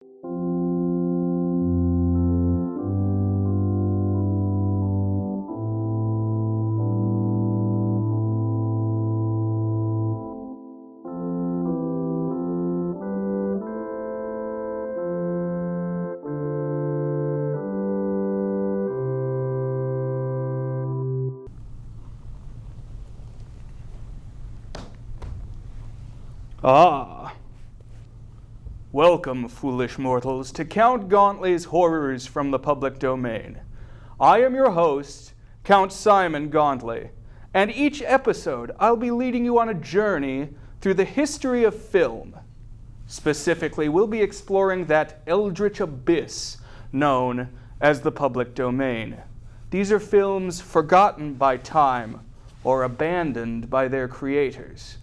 Ah, welcome, foolish mortals, to Count Gauntly's Horrors from the Public Domain. I am your host, Count Simon Gauntly, and each episode I'll be leading you on a journey through the history of film. Specifically, we'll be exploring that eldritch abyss known as the public domain. These are films forgotten by time or abandoned by their creators.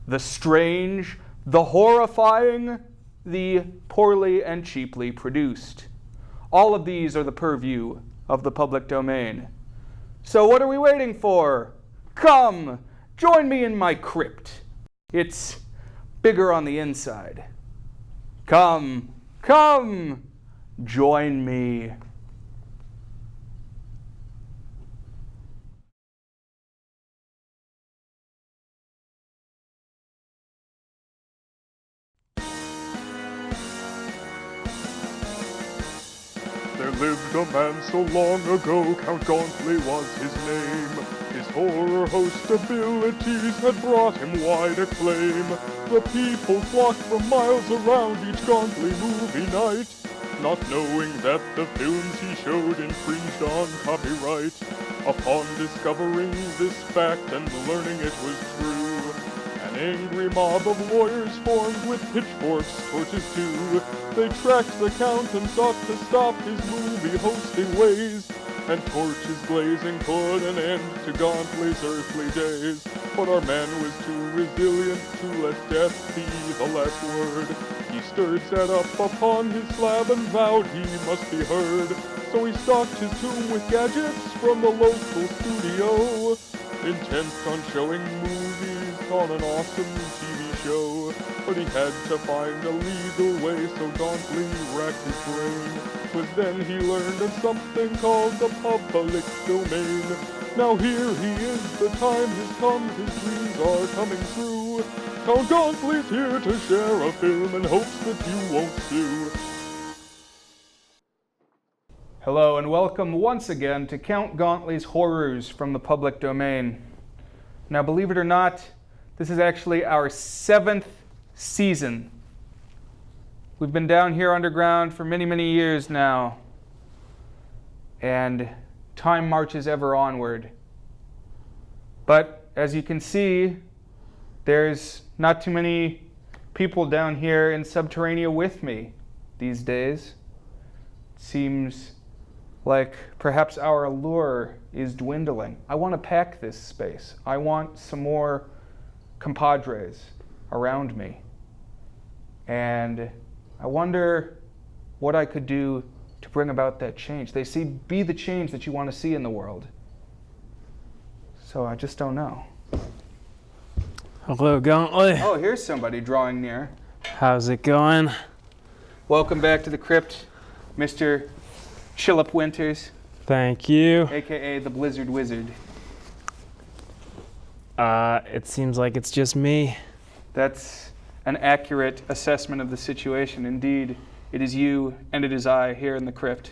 The strange, the horrifying, the poorly and cheaply produced. All of these are the purview of the public domain. So what are we waiting for? Come, join me in my crypt. It's bigger on the inside. Come, join me. There lived a man so long ago, Count Gauntly was his name. His horror host abilities had brought him wide acclaim. The people flocked from miles around each Gauntly movie night, not knowing that the films he showed infringed on copyright. Upon discovering this fact and learning it was true, an angry mob of lawyers formed with pitchforks, torches too. They tracked the Count and sought to stop his movie hosting ways, and torches blazing put an end to Gauntly's earthly days. But our man was too resilient to let death be the last word. He sat up upon his slab and vowed he must be heard. So he stocked his tomb with gadgets from the local studio, intent on showing movies on an awesome TV show. But he had to find a legal way, so Gauntly racked his brain. 'Twas then he learned of something called the public domain. Now here he is, the time has come, his dreams are coming true. Count Gauntly's here to share a film in hopes that you won't sue. Hello and welcome once again to Count Gauntly's Horrors from the Public Domain. Now, believe it or not, this is actually our 7th season. We've been down here underground for many, many years now, and time marches ever onward. But as you can see, there's not too many people down here in Subterranea with me these days. It seems like perhaps our allure is dwindling. I want to pack this space. I want some more compadres around me. And I wonder what I could do to bring about that change. They say be the change that you want to see in the world. So I just don't know. Hello, Gauntly. Oh, here's somebody drawing near. How's it going? Welcome back to the crypt, Mr. Chillip Winters, Thank you. aka the Blizzard Wizard. It seems like it's just me. That's an accurate assessment of the situation. Indeed, it is you and it is I here in the crypt.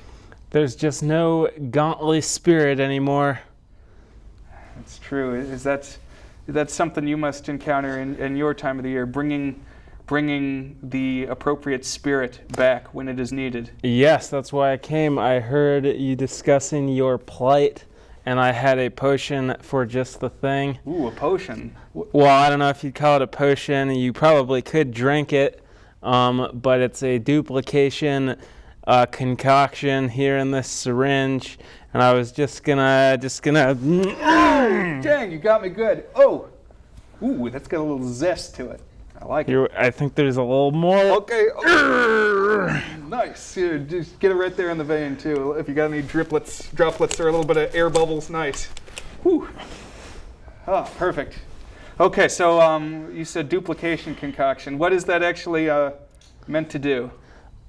There's just no Gauntly spirit anymore. That's true. Is that something you must encounter in your time of the year, bringing the appropriate spirit back when it is needed? Yes, that's why I came. I heard you discussing your plight, and I had a potion for just the thing. Ooh, a potion. Well, I don't know if you'd call it a potion. You probably could drink it, but it's a duplication concoction here in this syringe, and I was just gonna. Dang, you got me good. Oh, ooh, that's got a little zest to it. I like it. I think there's a little more. Okay. Nice. Here, just get it right there in the vein too. If you got any droplets, or a little bit of air bubbles, nice. Whew. Oh, perfect. Okay, so you said duplication concoction. What is that actually meant to do?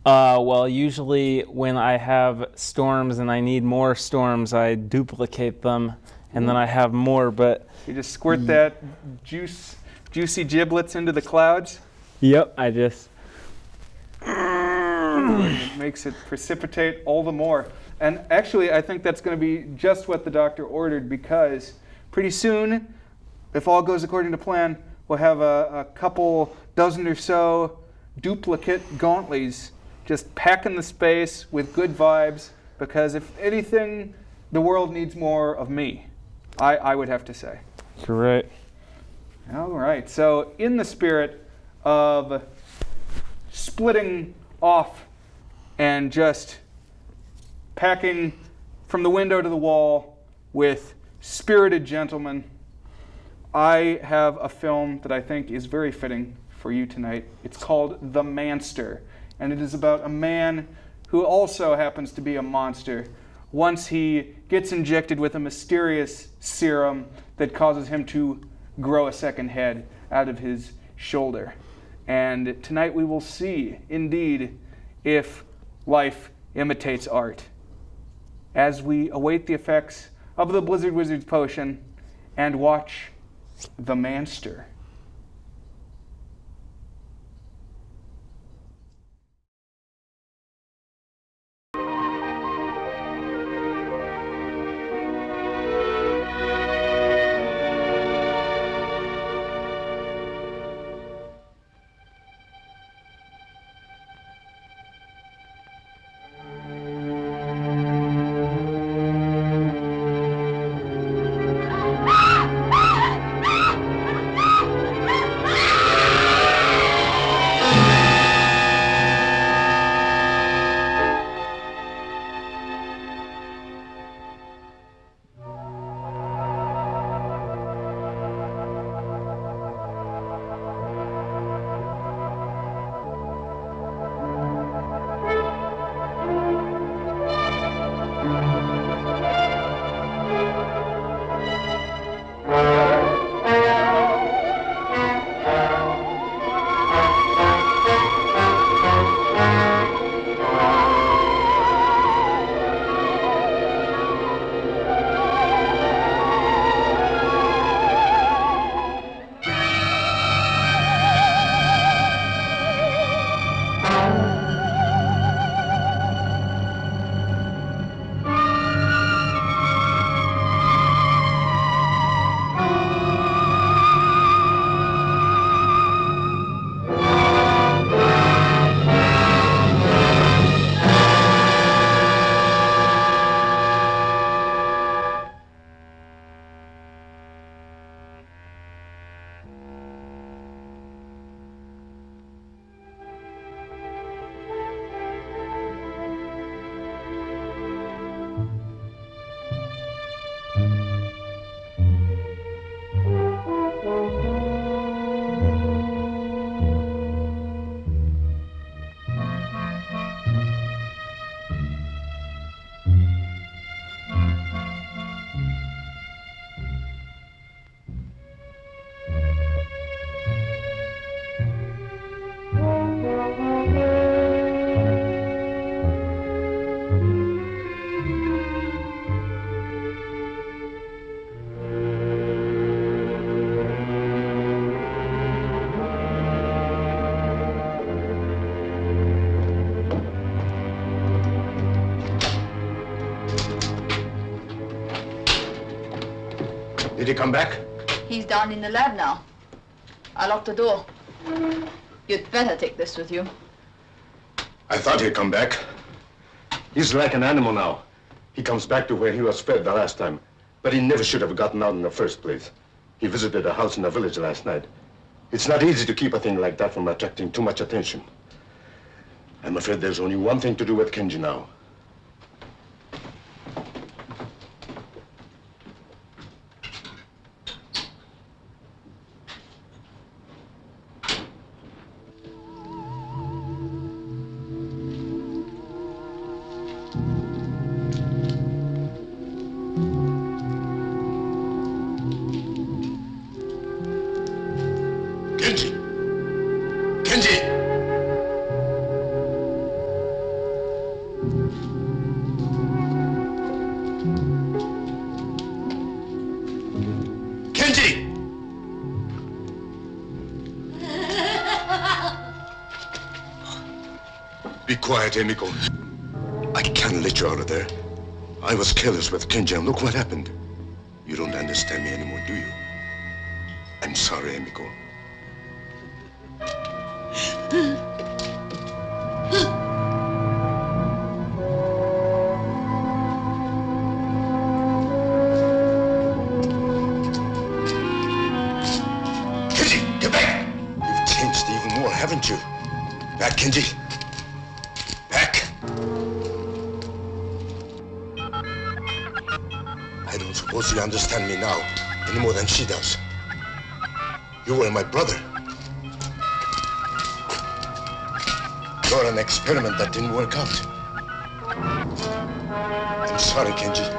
Well, usually when I have storms and I need more storms, I duplicate them, and then I have more, but... You just squirt that juicy giblets into the clouds? Yep, I just... It makes it precipitate all the more. And actually, I think that's going to be just what the doctor ordered, because pretty soon, if all goes according to plan, we'll have a couple dozen or so duplicate Gauntlys just packing the space with good vibes, because if anything, the world needs more of me, I would have to say. You're right. All right, so in the spirit of splitting off and just packing from the window to the wall with spirited gentlemen, I have a film that I think is very fitting for you tonight. It's called The Manster, and it is about a man who also happens to be a monster once he gets injected with a mysterious serum that causes him to grow a second head out of his shoulder. And tonight we will see, indeed, if life imitates art, as we await the effects of the Blizzard Wizard's potion and watch The Manster. Did he come back? He's down in the lab now. I locked the door. You'd better take this with you. I thought he'd come back. He's like an animal now. He comes back to where he was fed the last time. But he never should have gotten out in the first place. He visited a house in the village last night. It's not easy to keep a thing like that from attracting too much attention. I'm afraid there's only one thing to do with Kenji now. Kenji! Kenji! Be quiet, Emiko. I can't let you out of there. I was careless with Kenji, and look what happened. You don't understand me anymore, do you? I'm sorry, Emiko. Kenji, get back! You've changed even more, haven't you? Back, Kenji. Back. I don't suppose you understand me now any more than she does. You were my brother. You're an experiment that didn't work out. I'm sorry, Kenji.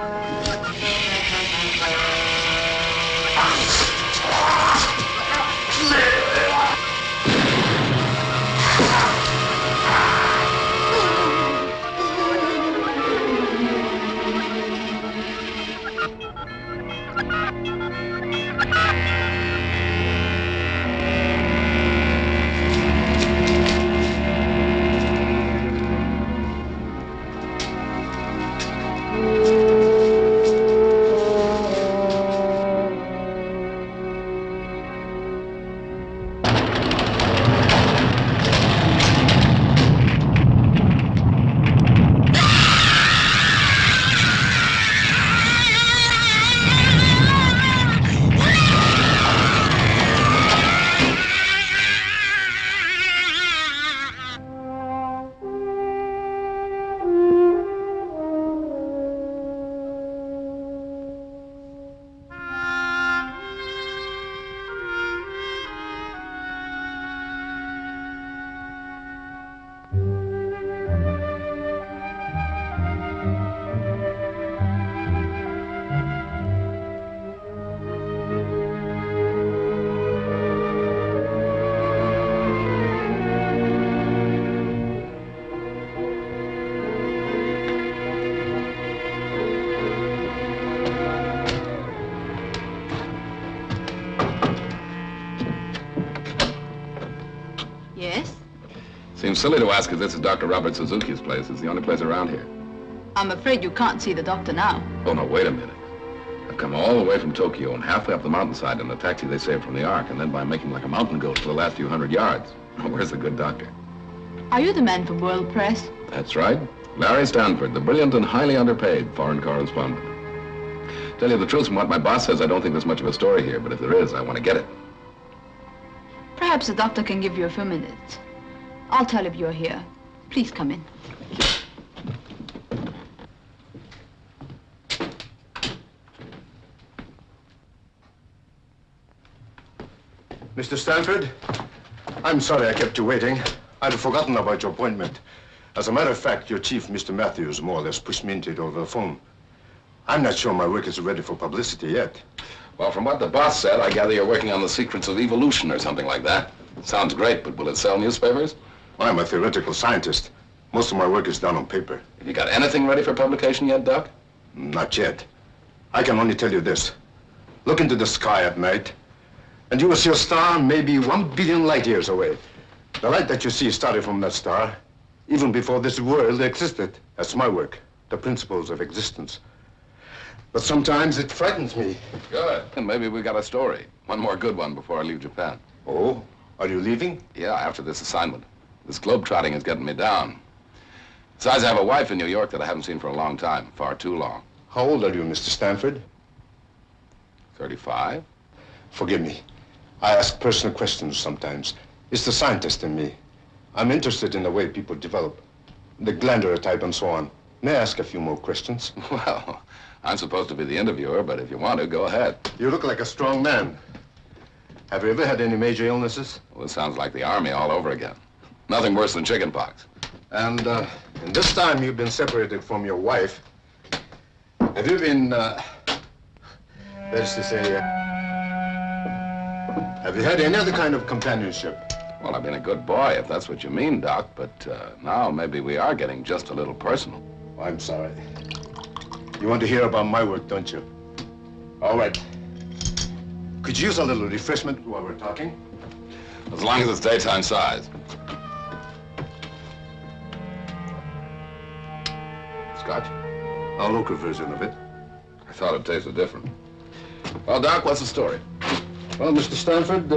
Yes? Seems silly to ask if this is Dr. Robert Suzuki's place. It's the only place around here. I'm afraid you can't see the doctor now. Oh, no, wait a minute. I've come all the way from Tokyo and halfway up the mountainside in a taxi they saved from the Ark, and then by making like a mountain goat for the last few hundred yards. Where's the good doctor? Are you the man from World Press? That's right. Larry Stanford, the brilliant and highly underpaid foreign correspondent. Tell you the truth, from what my boss says, I don't think there's much of a story here, but if there is, I want to get it. Perhaps the doctor can give you a few minutes. I'll tell if you're here. Please come in. Mr. Stanford, I'm sorry I kept you waiting. I'd forgotten about your appointment. As a matter of fact, your chief, Mr. Matthews, more or less pushed me into it over the phone. I'm not sure my work is ready for publicity yet. Well, from what the boss said, I gather you're working on the secrets of evolution or something like that. Sounds great, but will it sell newspapers? I'm a theoretical scientist. Most of my work is done on paper. Have you got anything ready for publication yet, Doc? Not yet. I can only tell you this. Look into the sky at night, and you will see a star maybe 1 billion light years away. The light that you see started from that star, even before this world existed. That's my work, the principles of existence. But sometimes it frightens me. Good. And maybe we got a story. One more good one before I leave Japan. Oh, are you leaving? Yeah, after this assignment. This globe-trotting is getting me down. Besides, I have a wife in New York that I haven't seen for a long time, far too long. How old are you, Mr. Stanford? 35? Forgive me. I ask personal questions sometimes. It's the scientist in me. I'm interested in the way people develop, the glandular type and so on. May I ask a few more questions? Well, I'm supposed to be the interviewer, but if you want to, go ahead. You look like a strong man. Have you ever had any major illnesses? Well, it sounds like the Army all over again. Nothing worse than chickenpox. And in this time you've been separated from your wife, have you been, that is to say, have you had any other kind of companionship? Well, I've been a good boy, if that's what you mean, Doc, but now maybe we are getting just a little personal. Oh, I'm sorry. You want to hear about my work, don't you? All right. Could you use a little refreshment while we're talking? As long as it's daytime size. Scotch? A local version of it. I thought it tasted different. Well, Doc, what's the story? Well, Mr. Stanford,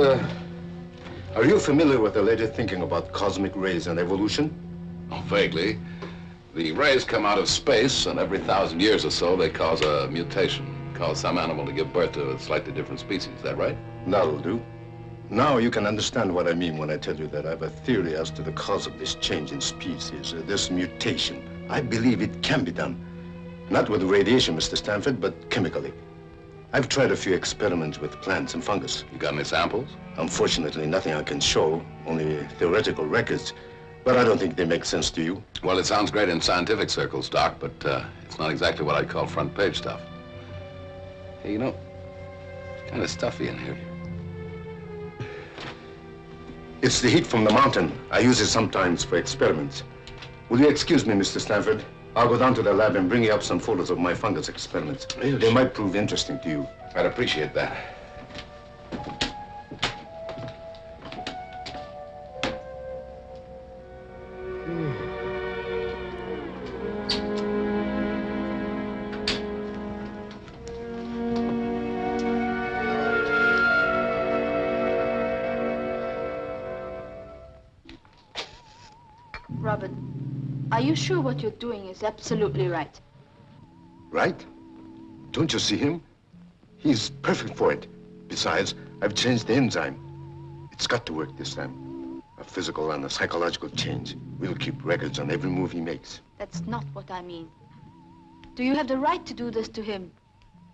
are you familiar with the latest thinking about cosmic rays and evolution? Oh, vaguely. The rays come out of space, and every 1,000 years or so, they cause a mutation, cause some animal to give birth to a slightly different species. Is that right? That'll do. Now you can understand what I mean when I tell you that I have a theory as to the cause of this change in species, this mutation. I believe it can be done. Not with radiation, Mr. Stanford, but chemically. I've tried a few experiments with plants and fungus. You got any samples? Unfortunately, nothing I can show, only theoretical records. But I don't think they make sense to you. Well, it sounds great in scientific circles, Doc, but it's not exactly what I'd call front page stuff. Hey, you know, it's kind of stuffy in here. It's the heat from the mountain. I use it sometimes for experiments. Will you excuse me, Mr. Stanford? I'll go down to the lab and bring you up some photos of my fungus experiments. They might prove interesting to you. I'd appreciate that. Robert, are you sure what you're doing is absolutely right? Right? Don't you see him? He's perfect for it. Besides, I've changed the enzyme. It's got to work this time. A physical and a psychological change. We'll keep records on every move he makes. That's not what I mean. Do you have the right to do this to him?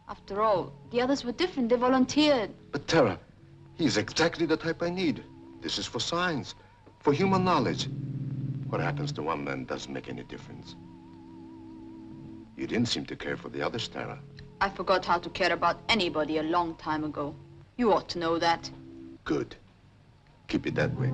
After all, the others were different. They volunteered. But Tara, he's exactly the type I need. This is for science, for human knowledge. What happens to one man doesn't make any difference. You didn't seem to care for the others, Tara. I forgot how to care about anybody a long time ago. You ought to know that. Good. Keep it that way.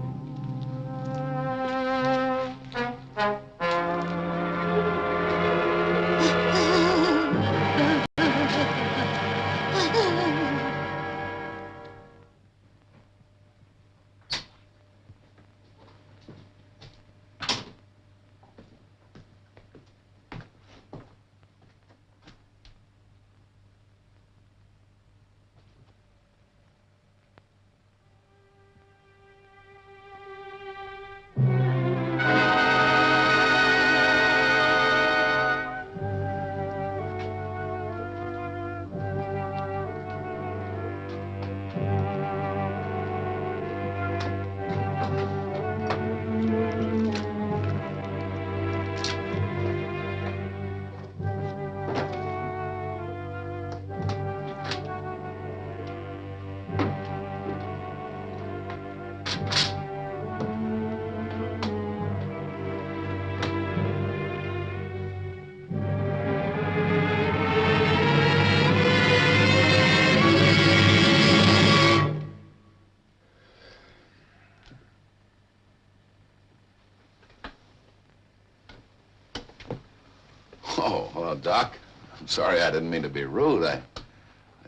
Oh, hello, Doc. I'm sorry, I didn't mean to be rude. I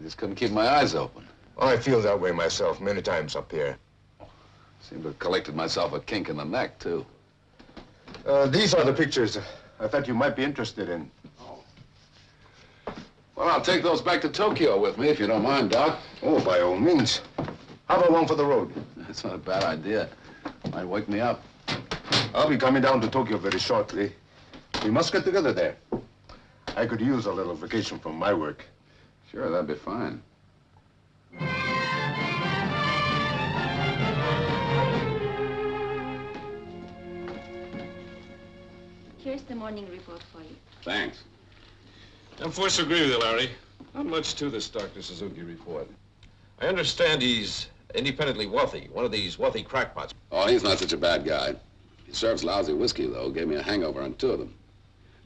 just couldn't keep my eyes open. Oh, I feel that way myself many times up here. Seem to have collected myself a kink in the neck, too. These are the pictures I thought you might be interested in. Well, I'll take those back to Tokyo with me, if you don't mind, Doc. Oh, by all means. How about one for the road? That's not a bad idea. Might wake me up. I'll be coming down to Tokyo very shortly. We must get together there. I could use a little vacation from my work. Sure, that'd be fine. Here's the morning report for you. Thanks. I'm forced to agree with you, Larry. Not much to this Dr. Suzuki report. I understand he's independently wealthy, one of these wealthy crackpots. Oh, he's not such a bad guy. He serves lousy whiskey, though. Gave me a hangover on 2 of them.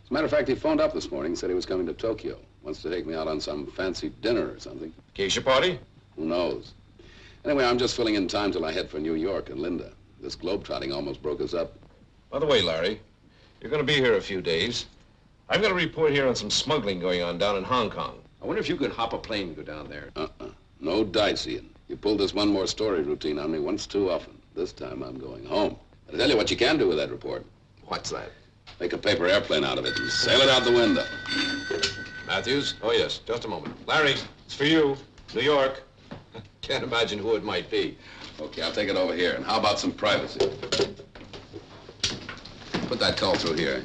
As a matter of fact, he phoned up this morning and said he was coming to Tokyo. Wants to take me out on some fancy dinner or something. Geisha party? Who knows? Anyway, I'm just filling in time till I head for New York and Linda. This globetrotting almost broke us up. By the way, Larry, you're going to be here a few days. I've got a report here on some smuggling going on down in Hong Kong. I wonder if you could hop a plane and go down there. No dice, Ian. You pulled this one more story routine on me once too often. This time I'm going home. I'll tell you what you can do with that report. What's that? Make a paper airplane out of it and sail it out the window. Matthews? Oh, yes. Just a moment. Larry, it's for you. New York. Can't imagine who it might be. Okay, I'll take it over here. And how about some privacy? Put that call through here.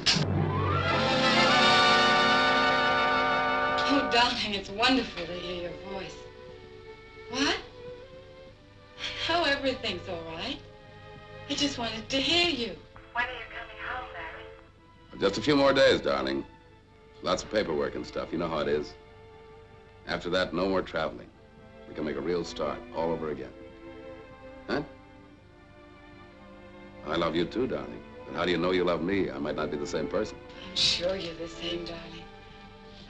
Oh, darling, it's wonderful to hear your voice. What? Oh, everything's all right. I just wanted to hear you. When are you coming home, Larry? Just a few more days, darling. Lots of paperwork and stuff. You know how it is. After that, no more traveling. We can make a real start all over again. Huh? I love you too, darling. But how do you know you love me? I might not be the same person. I'm sure you're the same, darling.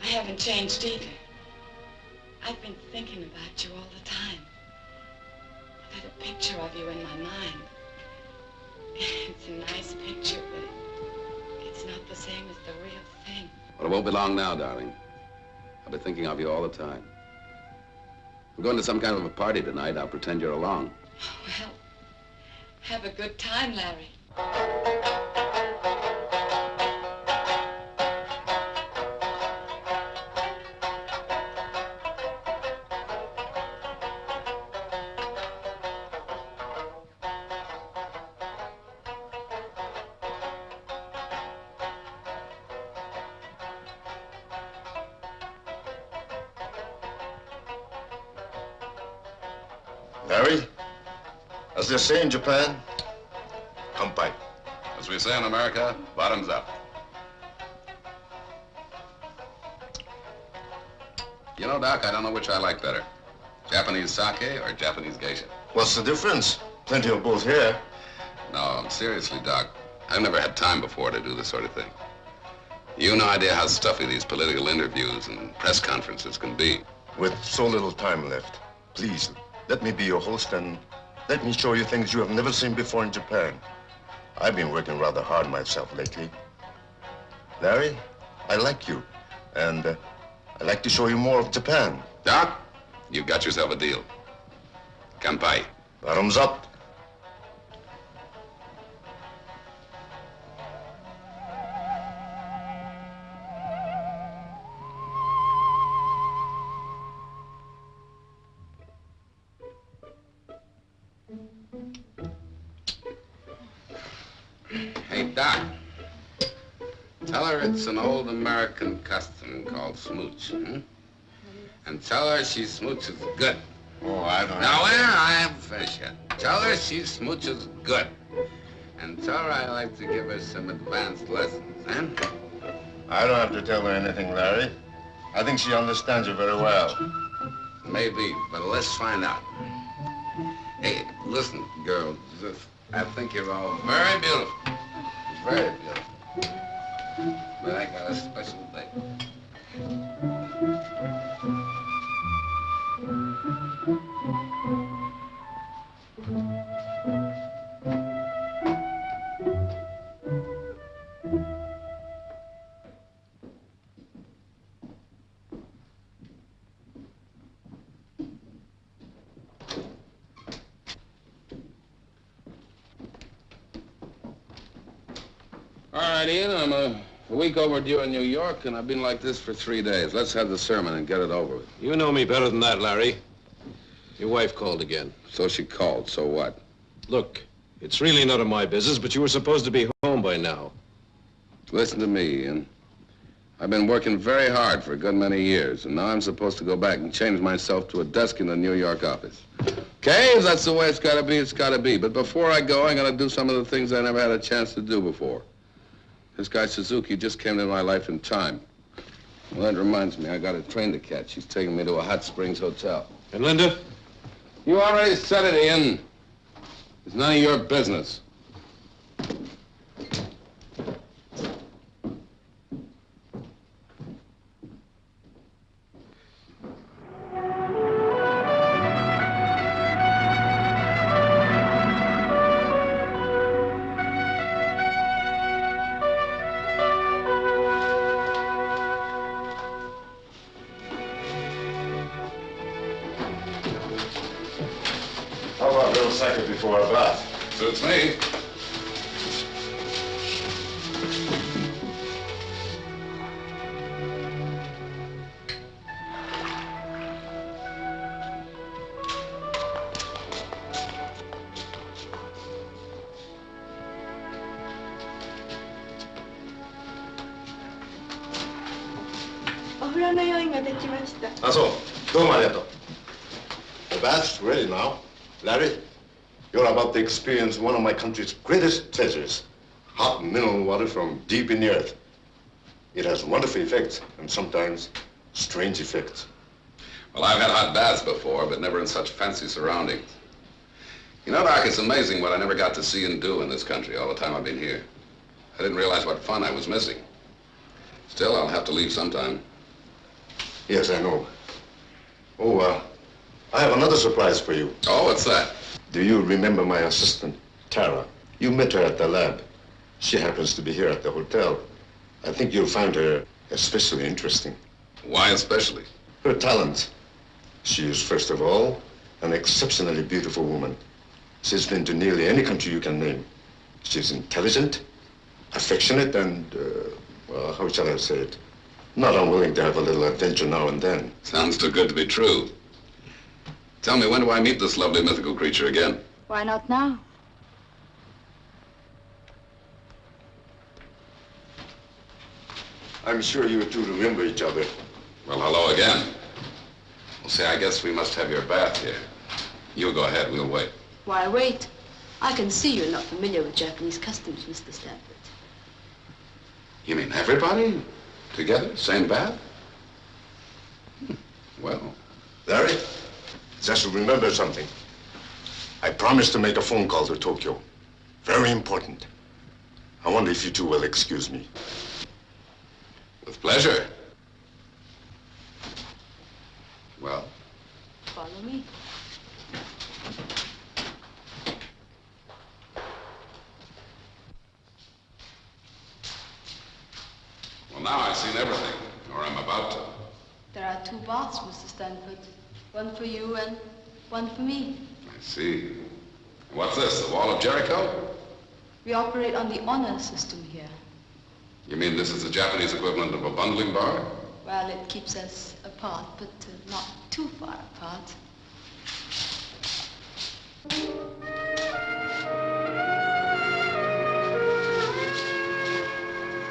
I haven't changed either. I've been thinking about you all the time. I've got a picture of you in my mind. It's a nice picture, but it's not the same as the real thing. Well, it won't be long now, darling. I'll be thinking of you all the time. We're going to some kind of a party tonight. I'll pretend you're along. Well, have a good time, Larry. Larry, as they say in Japan, kampai. As we say in America, bottoms up. You know, Doc, I don't know which I like better. Japanese sake or Japanese geisha? What's the difference? Plenty of both here. No, seriously, Doc. I've never had time before to do this sort of thing. You no idea how stuffy these political interviews and press conferences can be. With so little time left, please, let me be your host and let me show you things you have never seen before in Japan. I've been working rather hard myself lately. Larry, I like you, and I'd like to show you more of Japan. Doc, you've got yourself a deal. Kanpai. Bottoms up. Hey, Doc. Tell her it's an old American custom called smooch. And tell her she smooches good. Oh, I don't Now, wait, I haven't finished yet. Tell her she smooches good. And tell her I like to give her some advanced lessons, I don't have to tell her anything, Larry. I think she understands you very well. Maybe, but let's find out. Hey, listen, girls. I think you're all very beautiful. Very beautiful. But I got a special thing. All right, Ian, I'm a week overdue in New York, and I've been like this for 3 days. Let's have the sermon and get it over with. You know me better than that, Larry. Your wife called again. So she called, so what? Look, it's really none of my business, but you were supposed to be home by now. Listen to me, Ian. I've been working very hard for a good many years, and now I'm supposed to go back and change myself to a desk in the New York office. Okay, if that's the way it's gotta be, it's gotta be. But before I go, I gotta do some of the things I never had a chance to do before. This guy Suzuki just came into my life in time. Well, that reminds me, I got a train to catch. He's taking me to a Hot Springs hotel. And Linda? You already said it, Ian. It's none of your business. sake before a bath. Suits me. The bath's ready now. Larry, you're about to experience one of my country's greatest treasures. Hot mineral water from deep in the earth. It has wonderful effects and sometimes strange effects. Well, I've had hot baths before, but never in such fancy surroundings. You know, Doc, it's amazing what I never got to see and do in this country all the time I've been here. I didn't realize what fun I was missing. Still, I'll have to leave sometime. Yes, I know. Oh, I have another surprise for you. Oh, what's that? Do you remember my assistant, Tara? You met her at the lab. She happens to be here at the hotel. I think you'll find her especially interesting. Why especially? Her talent. She is, first of all, an exceptionally beautiful woman. She's been to nearly any country you can name. She's intelligent, affectionate, and, well, how shall I say it? Not unwilling to have a little adventure now and then. Sounds too good to be true. Tell me, when do I meet this lovely mythical creature again? Why not now? I'm sure you two remember each other. Well, hello again. Well, say, I guess we must have your bath here. You go ahead, we'll wait. Why wait? I can see you're not familiar with Japanese customs, Mr. Stanford. You mean everybody together, same bath? Well. Larry, just remember something. I promised to make a phone call to Tokyo. Very important. I wonder if you two will excuse me. With pleasure. Well? Follow me. Well, now I've seen everything, or I'm about to. There are two baths, Mr. Stanford. One for you and one for me. I see. What's this, the Wall of Jericho? We operate on the honor system here. You mean this is the Japanese equivalent of a bundling bar? Well, it keeps us apart, but not too far apart.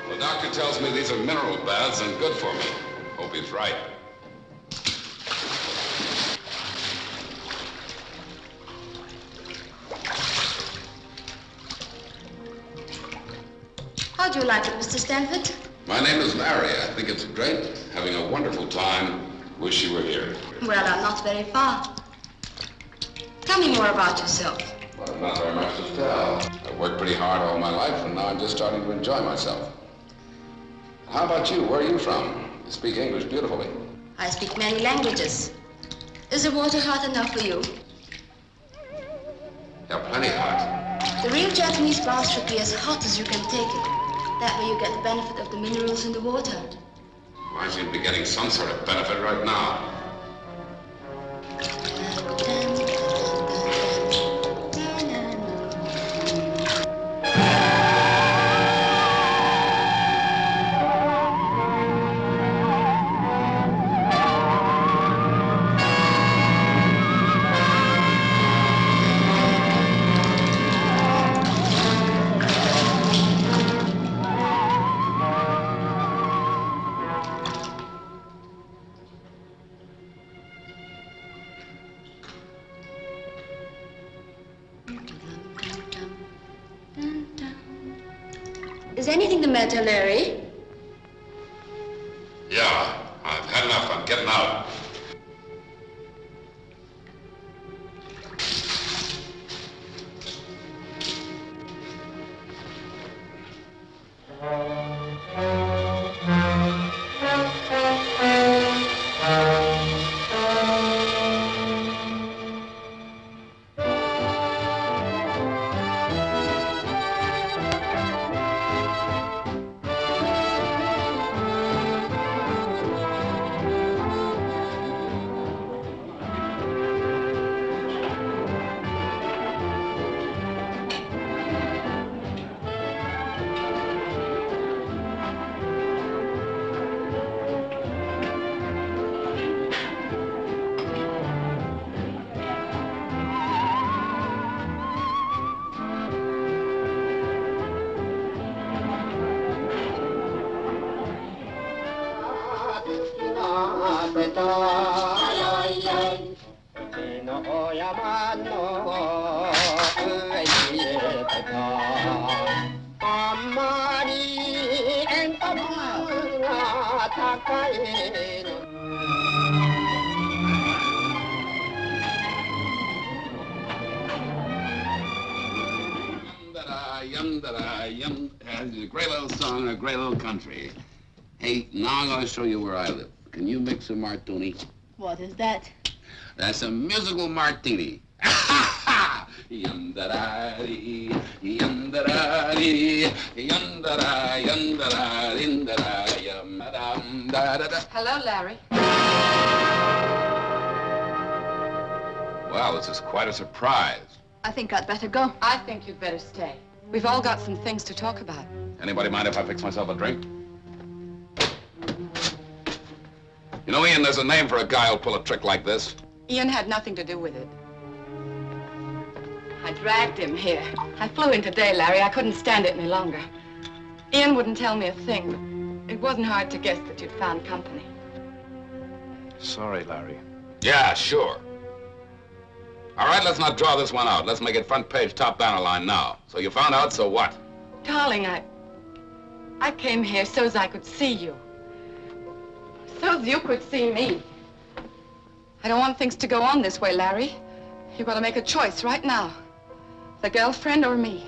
The doctor tells me these are mineral baths and good for me. Hope he's right. How do you like it, Mr. Stanford? My name is Larry. I think it's great. Having a wonderful time. Wish you were here. Well, I'm not very far. Tell me more about yourself. Well, not very much to tell. I've worked pretty hard all my life, and now I'm just starting to enjoy myself. How about you? Where are you from? You speak English beautifully. I speak many languages. Is the water hot enough for you? Yeah, plenty hot. The real Japanese bath should be as hot as you can take it. That way you get the benefit of the minerals in the water. I seem to be getting some sort of benefit right now. Is anything the matter, Larry? Yeah, I've had enough. I'm getting out. It's a great little song, a great little country. Hey, now I'm going to show you where I live. Can you mix a martini? What is that? That's a musical martini. Yum-da-da-dee, yum-da-da-dee, yum-da-da, yum-da-da, din-da-da, yum-da-dum-da-da-da. Hello, Larry. Well, this is quite a surprise. I think I'd better go. I think you'd better stay. We've all got some things to talk about. Anybody mind if I fix myself a drink? You know, Ian, there's a name for a guy who'll pull a trick like this. Ian had nothing to do with it. I dragged him here. I flew in today, Larry. I couldn't stand it any longer. Ian wouldn't tell me a thing. It wasn't hard to guess that you'd found company. Sorry, Larry. Yeah, sure. All right, let's not draw this one out. Let's make it front page, top banner line now. So you found out, so what? Darling, I came here so's I could see you. So's you could see me. I don't want things to go on this way, Larry. You've got to make a choice right now. The girlfriend or me.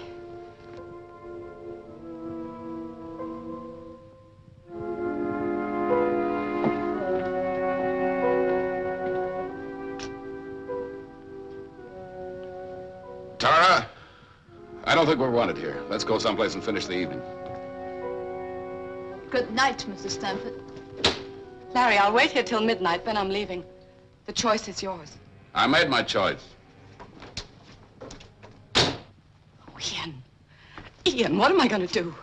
Tara, I don't think we're wanted here. Let's go someplace and finish the evening. Good night, Mrs. Stanford. Larry, I'll wait here till midnight, then I'm leaving. The choice is yours. I made my choice. Oh, Ian. Ian, what am I going to do?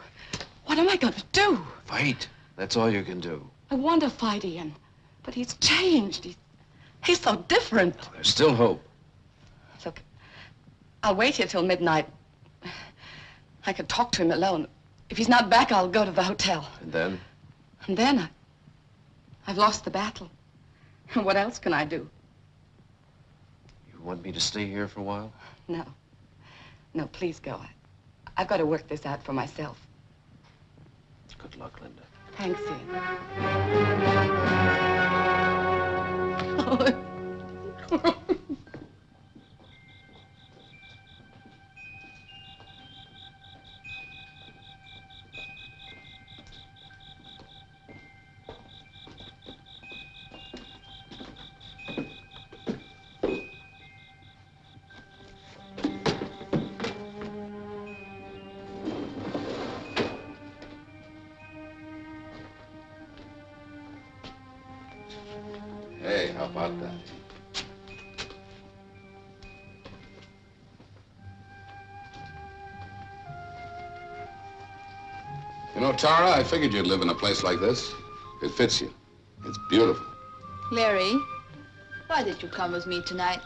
What am I going to do? Fight. That's all you can do. I want to fight Ian, but he's changed. He's so different. There's still hope. Look, I'll wait here till midnight. I could talk to him alone. If he's not back, I'll go to the hotel. And then? And then I've lost the battle. What else can I do? You want me to stay here for a while? No. No, please go. I've got to work this out for myself. Good luck, Linda. Thanks, Ian. Oh. Hey, how about that? You know, Tara, I figured you'd live in a place like this. It fits you. It's beautiful. Larry, why did you come with me tonight?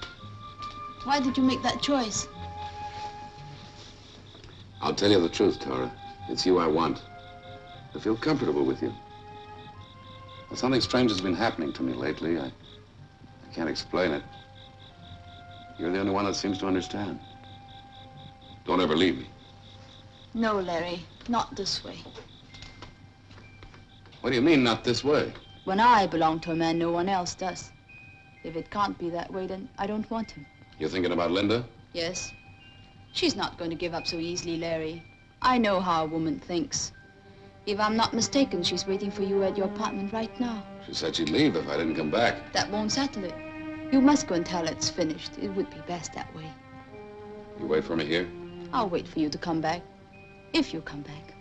Why did you make that choice? I'll tell you the truth, Tara. It's you I want. I feel comfortable with you. But something strange has been happening to me lately. I can't explain it. You're the only one that seems to understand. Don't ever leave me. No, Larry, not this way. What do you mean, not this way? When I belong to a man, no one else does. If it can't be that way, then I don't want him. You're thinking about Linda? Yes. She's not going to give up so easily, Larry. I know how a woman thinks. If I'm not mistaken, she's waiting for you at your apartment right now. She said she'd leave if I didn't come back. That won't settle it. You must go and tell her it's finished. It would be best that way. You wait for me here? I'll wait for you to come back. If you come back.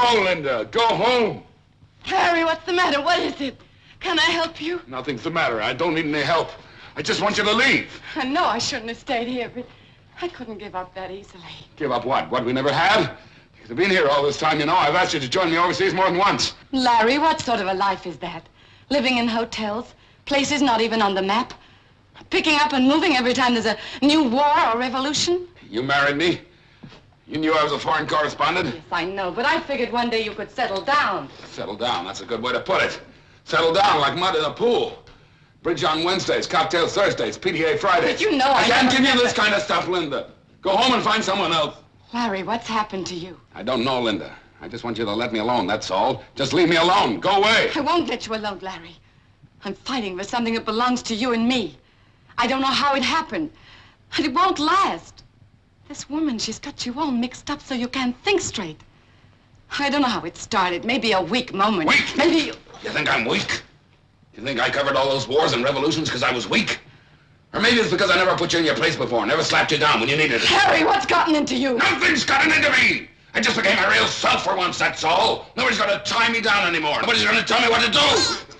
go, Linda. Go home. Harry, what's the matter? What is it? Can I help you? Nothing's the matter. I don't need any help. I just want you to leave. I know I shouldn't have stayed here, but I couldn't give up that easily. Give up what? What we never had? You've been here all this time, you know. I've asked you to join me overseas more than once. Larry, what sort of a life is that? Living in hotels, places not even on the map, picking up and moving every time there's a new war or revolution? You married me. You knew I was a foreign correspondent. Yes, I know, but I figured one day you could settle down. Settle down, that's a good way to put it. Settle down like mud in a pool. Bridge on Wednesdays, cocktails Thursdays, PTA Fridays. But you know I can't never give you meant this kind of stuff, Linda. Go home and find someone else. Larry, what's happened to you? I don't know, Linda. I just want you to let me alone, that's all. Just leave me alone. Go away. I won't let you alone, Larry. I'm fighting for something that belongs to you and me. I don't know how it happened, but it won't last. This woman, she's got you all mixed up so you can't think straight. I don't know how it started. Maybe a weak moment. Weak? Maybe You think I'm weak? You think I covered all those wars and revolutions because I was weak? Or maybe it's because I never put you in your place before, never slapped you down when you needed it. Harry, what's gotten into you? Nothing's gotten into me! I just became my real self for once, that's all. Nobody's gonna tie me down anymore. Nobody's gonna tell me what to do.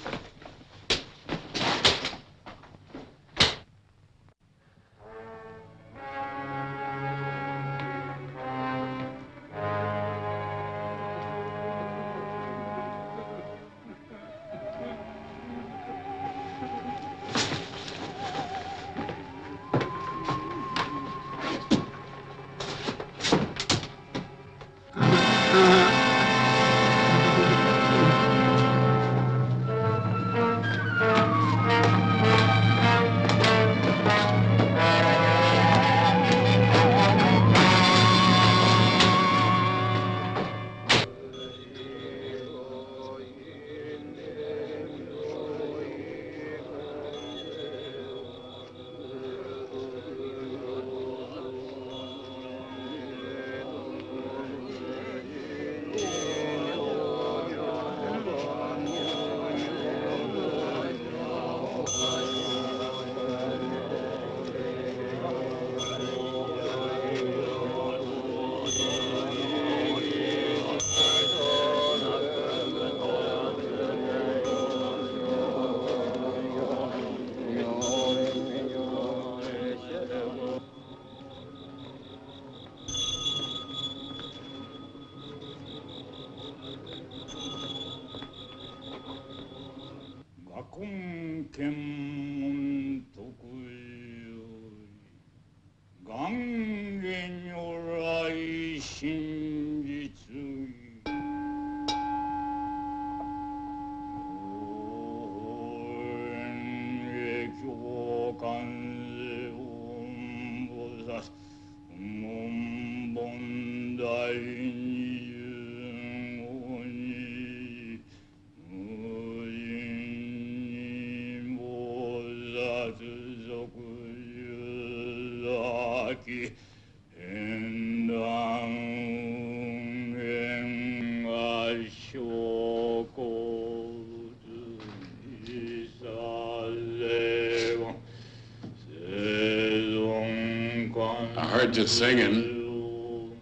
I heard you singing.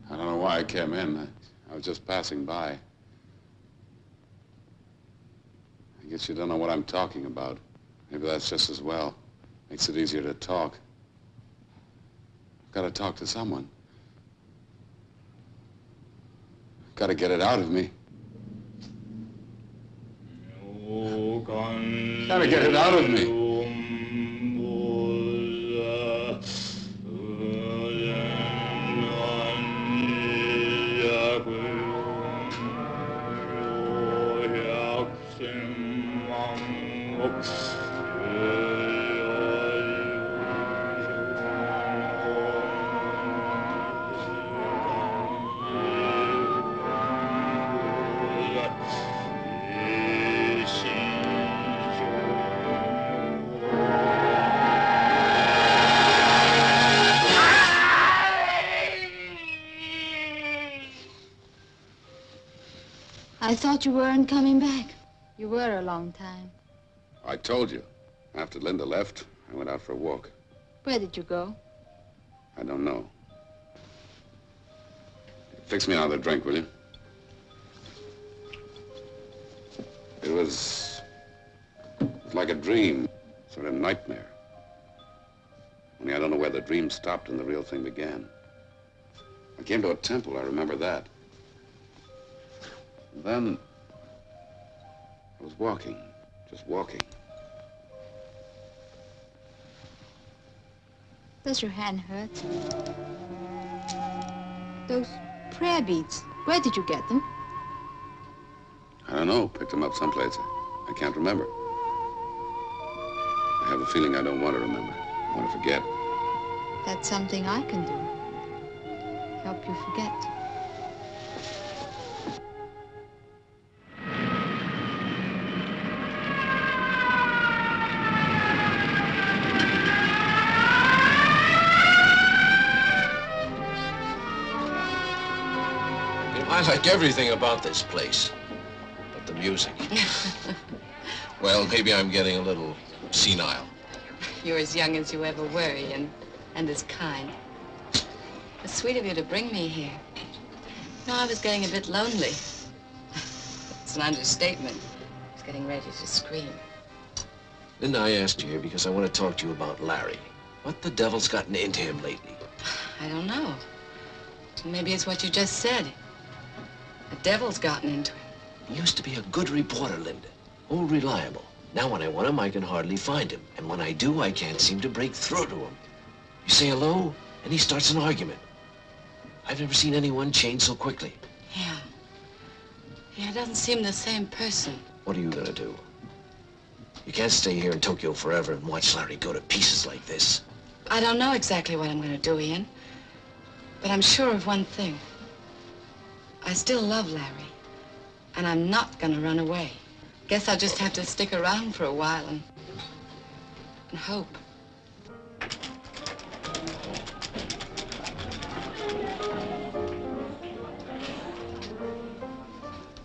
I don't know why I came in. I was just passing by. I guess you don't know what I'm talking about. Maybe that's just as well. Makes it easier to talk. I've got to talk to someone. I've got to get it out of me. Got to get it out of me. I thought you weren't coming back. You were a long time. I told you. After Linda left, I went out for a walk. Where did you go? I don't know. Fix me another drink, will you? It was like a dream, sort of nightmare. Only I don't know where the dream stopped and the real thing began. I came to a temple, I remember that. And then I was walking, just walking. Does your hand hurt? Those prayer beads, where did you get them? I don't know, picked them up someplace. I can't remember. I have a feeling I don't want to remember. I want to forget. That's something I can do. Help you forget. I like everything about this place, but the music. Well, maybe I'm getting a little senile. You're as young as you ever were, Ian, and as kind. It's sweet of you to bring me here. No, I was getting a bit lonely. It's an understatement. I was getting ready to scream. Linda, I asked you here because I want to talk to you about Larry. What the devil's gotten into him lately? I don't know. Maybe it's what you just said. The devil's gotten into him. He used to be a good reporter, Linda. Oh, reliable. Now when I want him, I can hardly find him. And when I do, I can't seem to break through to him. You say hello, and he starts an argument. I've never seen anyone change so quickly. Yeah. Yeah, it doesn't seem the same person. What are you gonna do? You can't stay here in Tokyo forever and watch Larry go to pieces like this. I don't know exactly what I'm going to do, Ian. But I'm sure of one thing. I still love Larry. And I'm not going to run away. Guess I'll just have to stick around for a while and hope.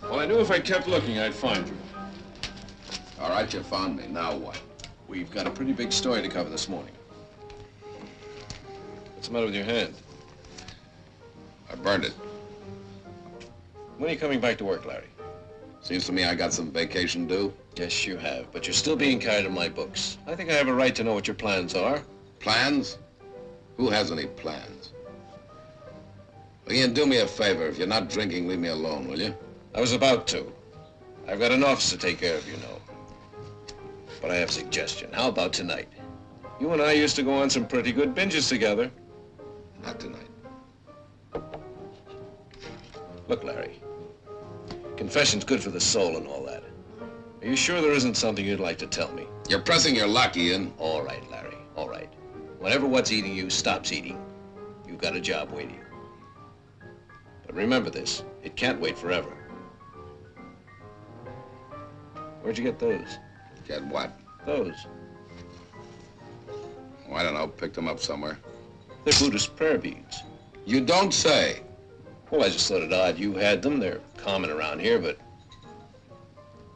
Well, I knew if I kept looking, I'd find you. All right, you found me. Now what? We've got a pretty big story to cover this morning. What's the matter with your hand? I burned it. When are you coming back to work, Larry? Seems to me I got some vacation due. Yes, you have, but you're still being carried in my books. I think I have a right to know what your plans are. Plans? Who has any plans? Well, Ian, do me a favor. If you're not drinking, leave me alone, will you? I was about to. I've got an office to take care of, you know. But I have a suggestion. How about tonight? You and I used to go on some pretty good binges together. Not tonight. Look, Larry. Confession's good for the soul and all that. Are you sure there isn't something you'd like to tell me? You're pressing your luck, Ian. All right, Larry. All right. Whenever what's eating you stops eating, you've got a job waiting. But remember this. It can't wait forever. Where'd you get those? Get what? Those. Oh, I don't know. Picked them up somewhere. They're Buddhist prayer beads. You don't say. Well, I just thought it odd you had them. They're common around here, but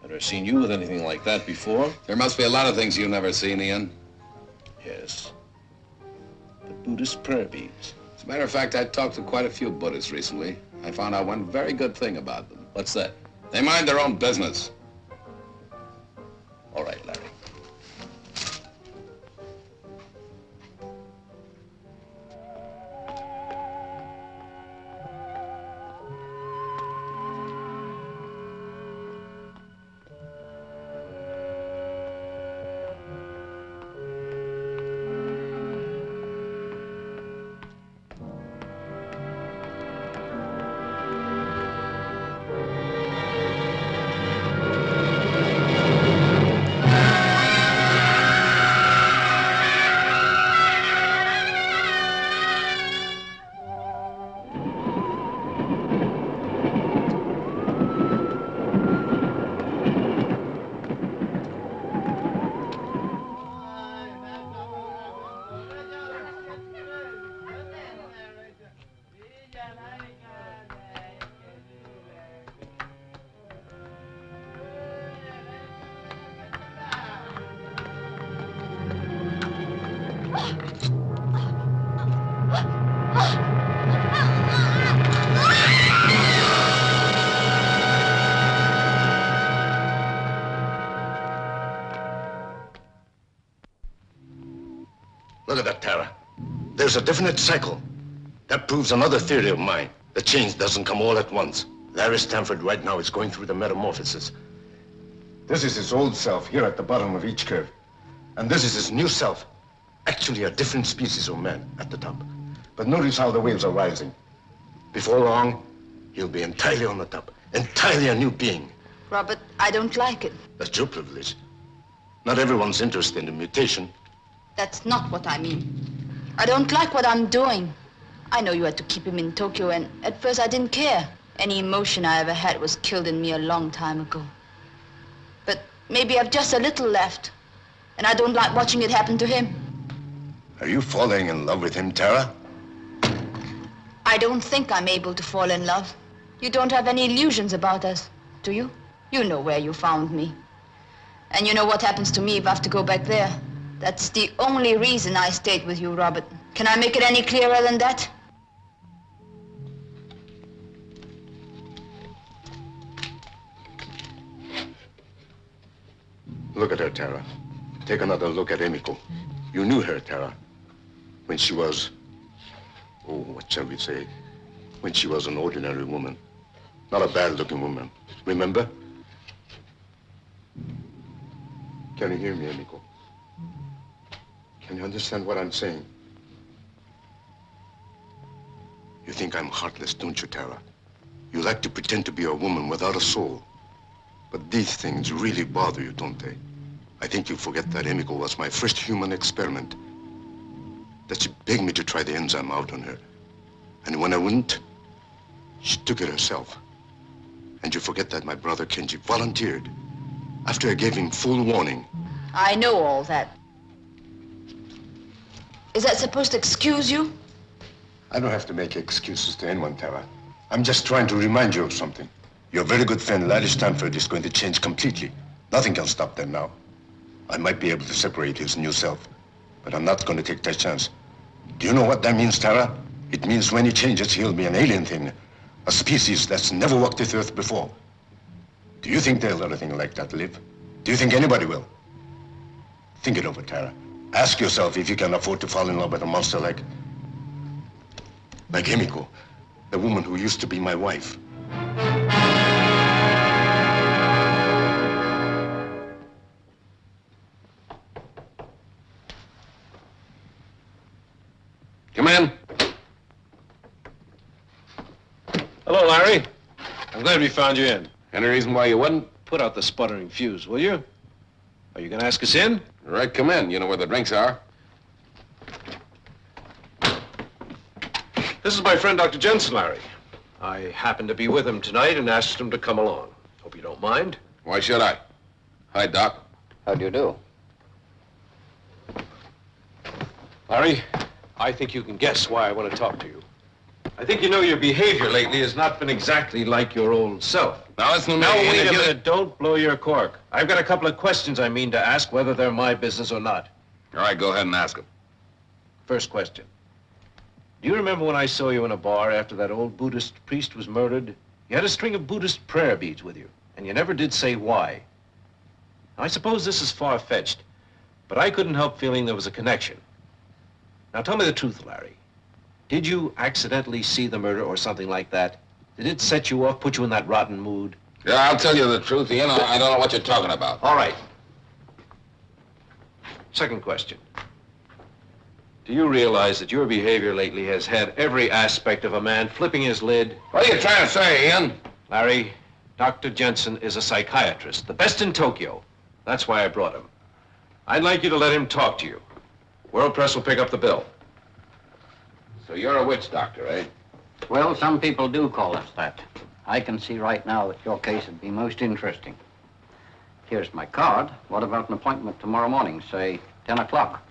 I've never seen you with anything like that before. There must be a lot of things you've never seen, Ian. Yes. The Buddhist prayer beads. As a matter of fact, I talked to quite a few Buddhists recently. I found out one very good thing about them. What's that? They mind their own business. All right, Larry. Look at that, Tara. There's a definite cycle. That proves another theory of mine. The change doesn't come all at once. Larry Stanford right now is going through the metamorphosis. This is his old self here at the bottom of each curve. And this is his new self. Actually a different species of man at the top. But notice how the waves are rising. Before long, he'll be entirely on the top. Entirely a new being. Robert, I don't like it. That's your privilege. Not everyone's interested in mutation. That's not what I mean. I don't like what I'm doing. I know you had to keep him in Tokyo, and at first I didn't care. Any emotion I ever had was killed in me a long time ago. But maybe I've just a little left, and I don't like watching it happen to him. Are you falling in love with him, Tara? I don't think I'm able to fall in love. You don't have any illusions about us, do you? You know where you found me. And you know what happens to me if I have to go back there. That's the only reason I stayed with you, Robert. Can I make it any clearer than that? Look at her, Tara. Take another look at Emiko. You knew her, Tara, when she was, oh, what shall we say? When she was an ordinary woman. Not a bad-looking woman. Remember? Can you hear me, Emiko? Can you understand what I'm saying? You think I'm heartless, don't you, Tara? You like to pretend to be a woman without a soul. But these things really bother you, don't they? I think you forget that Emiko was my first human experiment. That she begged me to try the enzyme out on her. And when I wouldn't, she took it herself. And you forget that my brother Kenji volunteered after I gave him full warning. I know all that. Is that supposed to excuse you? I don't have to make excuses to anyone, Tara. I'm just trying to remind you of something. Your very good friend, Larry Stanford, is going to change completely. Nothing can stop them now. I might be able to separate his new self, but I'm not going to take that chance. Do you know what that means, Tara? It means when he changes, he'll be an alien thing, a species that's never walked this earth before. Do you think they'll let a thing like that live? Do you think anybody will? Think it over, Tara. Ask yourself if you can afford to fall in love with a monster like Emiko, the woman who used to be my wife. Come in. Hello, Larry. I'm glad we found you in. Any reason why you wouldn't? Put out the sputtering fuse, will you? Are you going to ask us in? All right, come in. You know where the drinks are. This is my friend, Dr. Jensen, Larry. I happened to be with him tonight and asked him to come along. Hope you don't mind. Why should I? Hi, Doc. How do you do? Larry, I think you can guess why I want to talk to you. I think you know your behavior lately has not been exactly like your old self. Now listen to me. Now, wait If a you- minute. Don't blow your cork. I've got a couple of questions I mean to ask, whether they're my business or not. All right, go ahead and ask him. First question. Do you remember when I saw you in a bar after that old Buddhist priest was murdered? You had a string of Buddhist prayer beads with you, and you never did say why. Now, I suppose this is far-fetched, but I couldn't help feeling there was a connection. Now, tell me the truth, Larry. Did you accidentally see the murder or something like that? Did it set you off, put you in that rotten mood? Yeah, I'll tell you the truth, Ian. I don't know what you're talking about. All right. Second question. Do you realize that your behavior lately has had every aspect of a man flipping his lid? What are you trying to say, Ian? Larry, Dr. Jensen is a psychiatrist, the best in Tokyo. That's why I brought him. I'd like you to let him talk to you. World Press will pick up the bill. So you're a witch doctor, eh? Well, some people do call us that. I can see right now that your case would be most interesting. Here's my card. What about an appointment tomorrow morning, say 10 o'clock?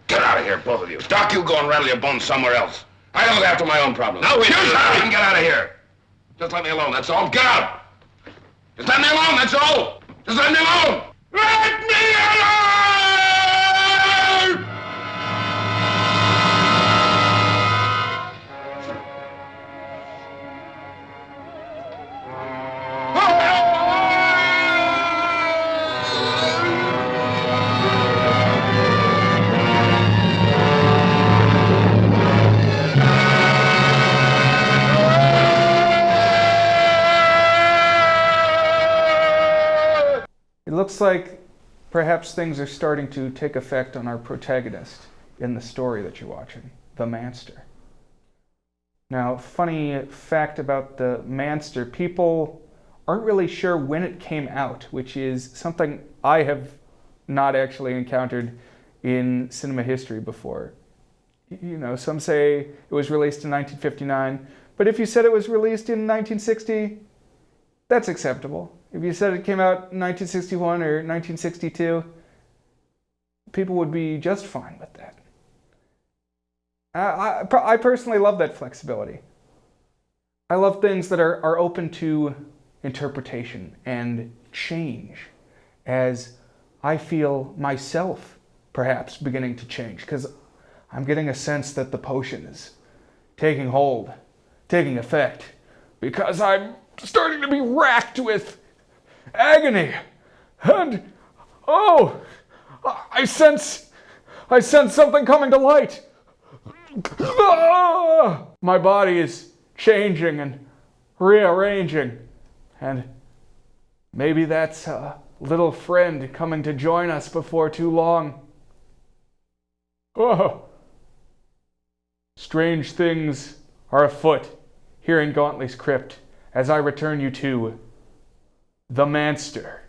Get out of here, both of you. Doc, you go and rattle your bones somewhere else. I look after my own problems. Now, wait a minute. You shut up and get out of here. Just let me alone, that's all. Get out. Just let me alone, that's all. Just let me alone. Let me alone! It looks like perhaps things are starting to take effect on our protagonist in the story that you're watching, the Manster. Now, funny fact about the Manster, people aren't really sure when it came out, which is something I have not actually encountered in cinema history before. You know, some say it was released in 1959, but if you said it was released in 1960, that's acceptable. If you said it came out in 1961 or 1962, people would be just fine with that. I personally love that flexibility. I love things that are open to interpretation and change, as I feel myself perhaps beginning to change, because I'm getting a sense that the potion is taking hold, taking effect, because I'm starting to be racked with agony. And, oh, I sense something coming to light. Ah! My body is changing and rearranging, and maybe that's a little friend coming to join us before too long. Oh, strange things are afoot here in Gauntly's crypt as I return you to the Manster.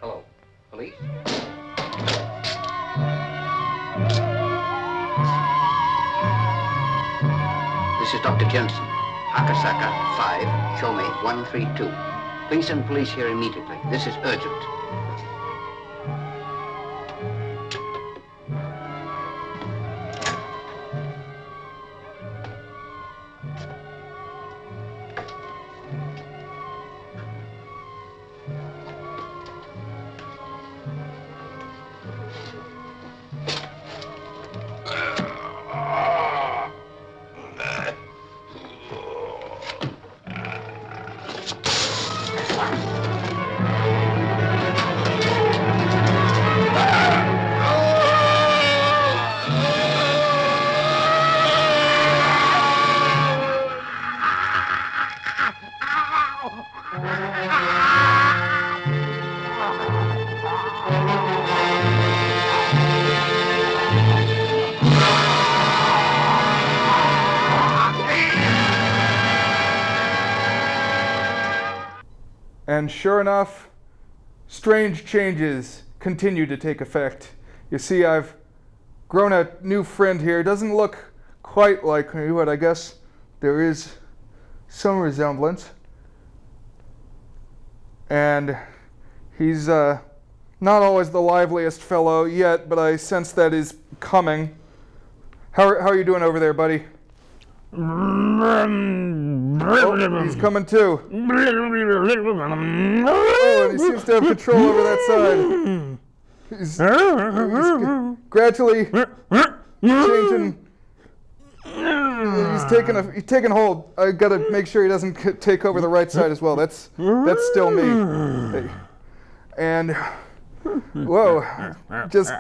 Hello, police? This is Dr. Jensen. Akasaka 5, show me 132. Please send police here immediately. This is urgent. And sure enough, strange changes continue to take effect. You see, I've grown a new friend here. Doesn't look quite like me, but I guess there is some resemblance. And he's not always the liveliest fellow yet, but I sense that is coming. How are you doing over there, buddy? Oh, he's coming too. Oh, and he seems to have control over that side. He's gradually changing. He's taking hold. I gotta make sure he doesn't take over the right side as well. That's still me. Hey. And whoa, just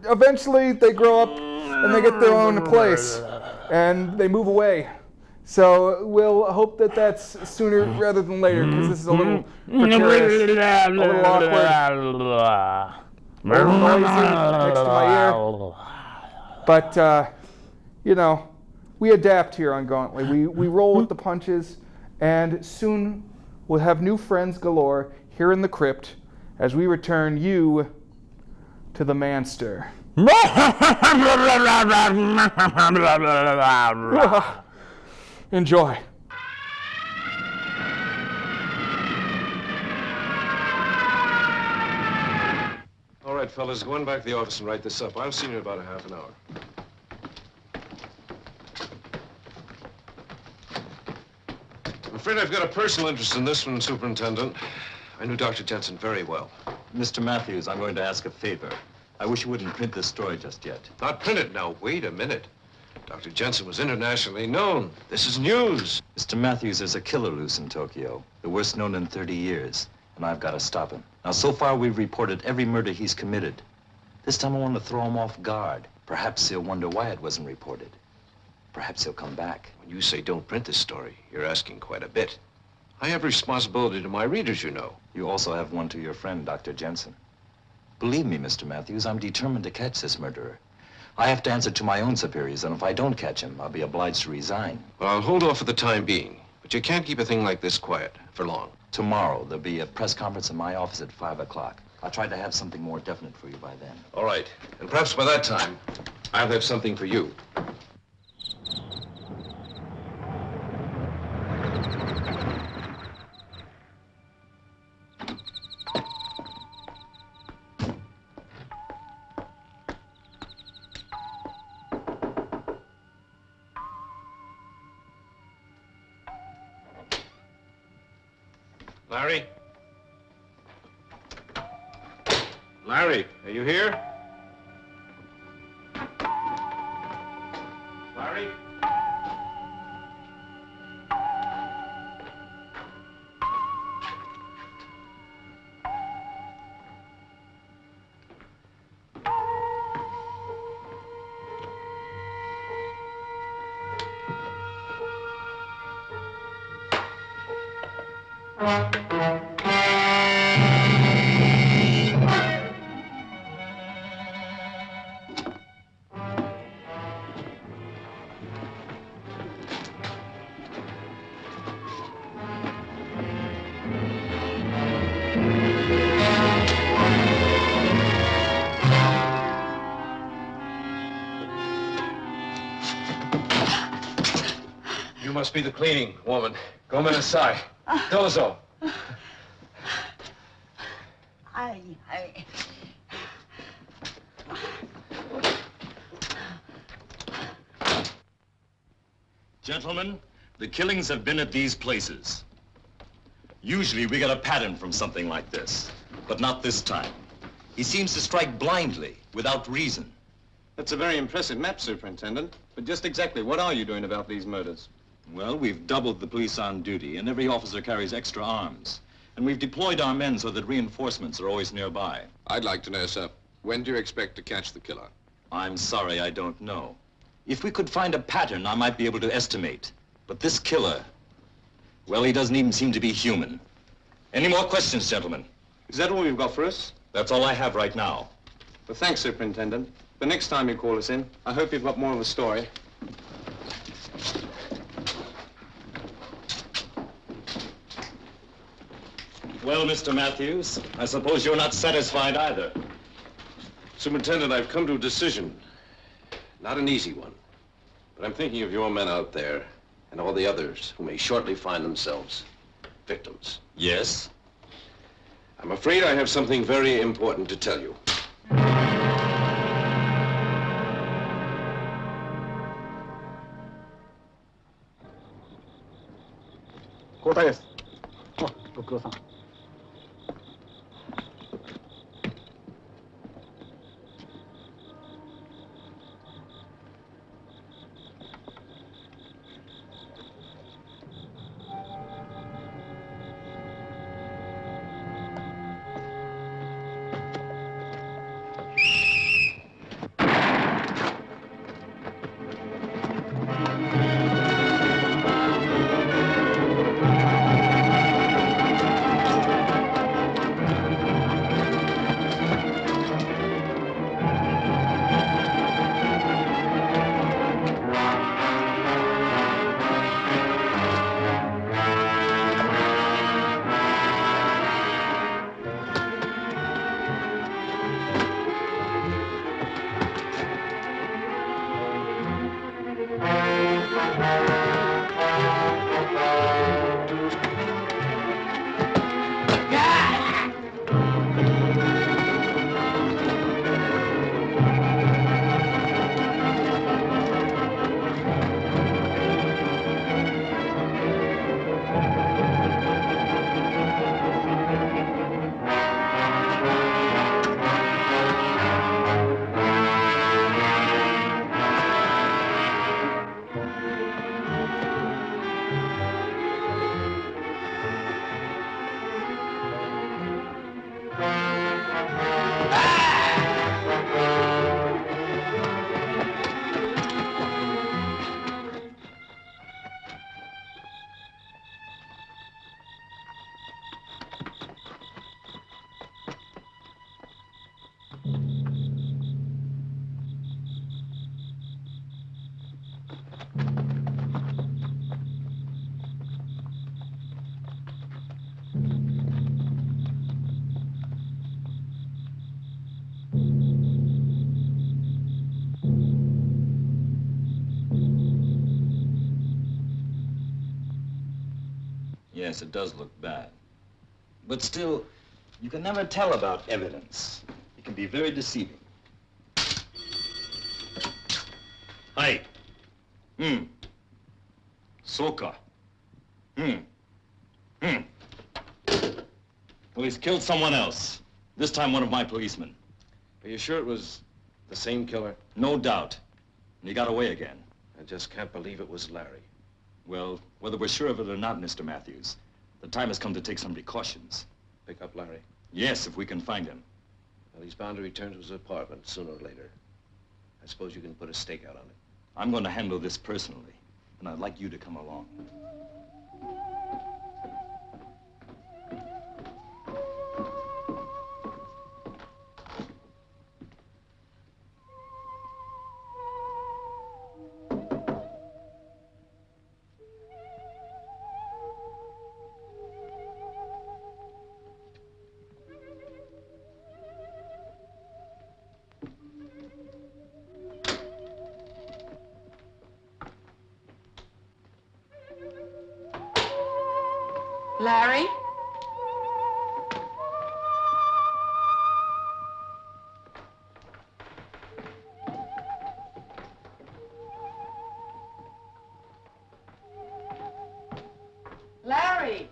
eventually they grow up and they get their own place and they move away. So we'll hope that that's sooner rather than later, because this is a little precarious, a little awkward. little noisy next to my ear. But, you know, we adapt here on Gauntly. We roll with the punches, and soon we'll have new friends galore here in the crypt as we return you to the Manster. Enjoy. All right, fellas, go on back to the office and write this up. I'll see you in about a half an hour. I'm afraid I've got a personal interest in this one, Superintendent. I knew Dr. Jensen very well. Mr. Matthews, I'm going to ask a favor. I wish you wouldn't print this story just yet. Not print it now. Wait a minute. Dr. Jensen was internationally known. This is news. Mr. Matthews, there's a killer loose in Tokyo, the worst known in 30 years, and I've got to stop him. Now, so far, we've reported every murder he's committed. This time, I want to throw him off guard. Perhaps he'll wonder why it wasn't reported. Perhaps he'll come back. When you say don't print this story, you're asking quite a bit. I have responsibility to my readers, you know. You also have one to your friend, Dr. Jensen. Believe me, Mr. Matthews, I'm determined to catch this murderer. I have to answer to my own superiors, and if I don't catch him, I'll be obliged to resign. Well, I'll hold off for the time being, but you can't keep a thing like this quiet for long. Tomorrow, there'll be a press conference in my office at 5 o'clock. I'll try to have something more definite for you by then. All right, and perhaps by that time, I'll have something for you. Larry? Larry, are you here? Larry? You must be the cleaning woman. Come inside. Dozo. Gentlemen, the killings have been at these places. Usually we get a pattern from something like this, but not this time. He seems to strike blindly, without reason. That's a very impressive map, Superintendent. But just exactly what are you doing about these murders? Well, we've doubled the police on duty, and every officer carries extra arms. And we've deployed our men so that reinforcements are always nearby. I'd like to know, sir, when do you expect to catch the killer? I'm sorry, I don't know. If we could find a pattern, I might be able to estimate. But this killer, well, he doesn't even seem to be human. Any more questions, gentlemen? Is that all you've got for us? That's all I have right now. Well, thanks, Superintendent. The next time you call us in, I hope you've got more of the story. Well, Mr. Matthews, I suppose you're not satisfied either. Superintendent, I've come to a decision. Not an easy one. But I'm thinking of your men out there and all the others who may shortly find themselves victims. Yes? I'm afraid I have something very important to tell you. Yes, it does look bad. But still, you can never tell about evidence. It can be very deceiving. Hi. Soka. Well, he's killed someone else. This time one of my policemen. Are you sure it was the same killer? No doubt. And he got away again. I just can't believe it was Larry. Well, whether we're sure of it or not, Mr. Matthews, the time has come to take some precautions. Pick up Larry? Yes, if we can find him. Well, he's bound to return to his apartment sooner or later. I suppose you can put a stakeout on it. I'm going to handle this personally, and I'd like you to come along. Larry? Larry!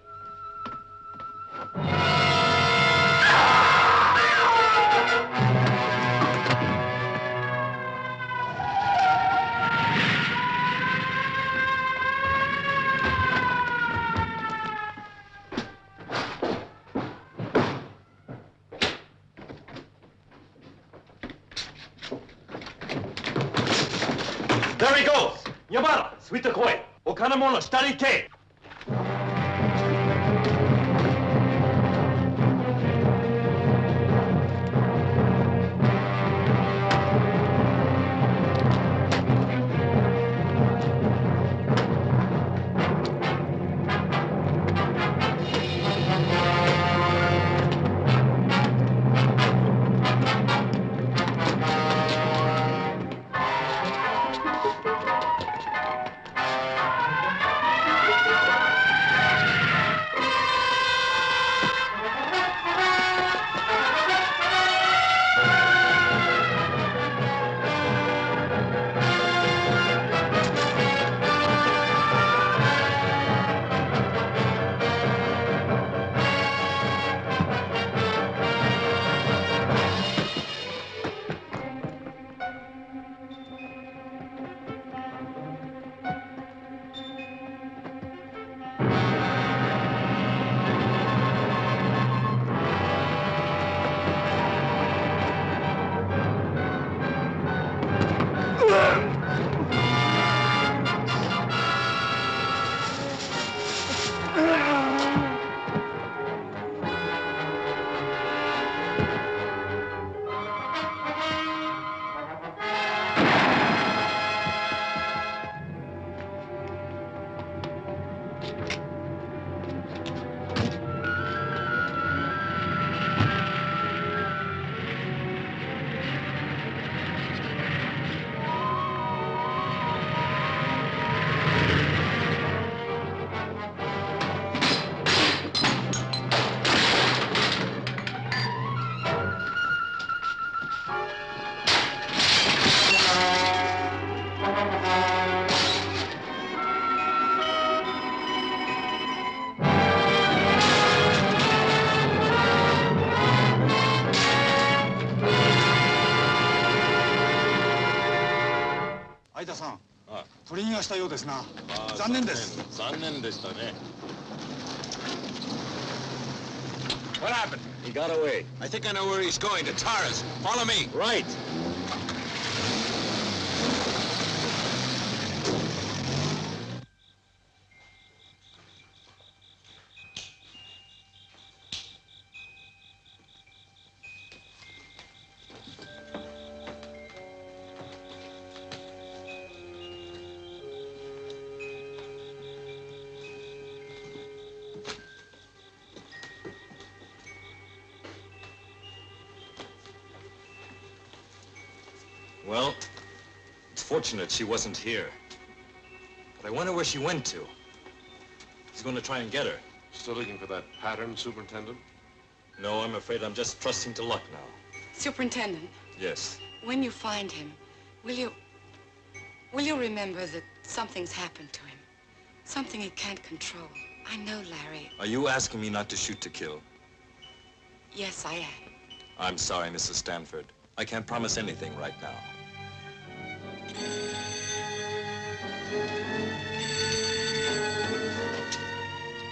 There he goes! Yamada, suite koi. Okanamono, shita ni ike. What happened? He got away. I think I know where he's going, to Tara's. Follow me. Right. Well, it's fortunate she wasn't here. But I wonder where she went to. He's going to try and get her. Still looking for that pattern, Superintendent? No, I'm afraid I'm just trusting to luck now. Superintendent, Yes. when you find him, will you remember that something's happened to him? Something he can't control. I know, Larry. Are you asking me not to shoot to kill? Yes, I am. I'm sorry, Mrs. Stanford. I can't promise anything right now.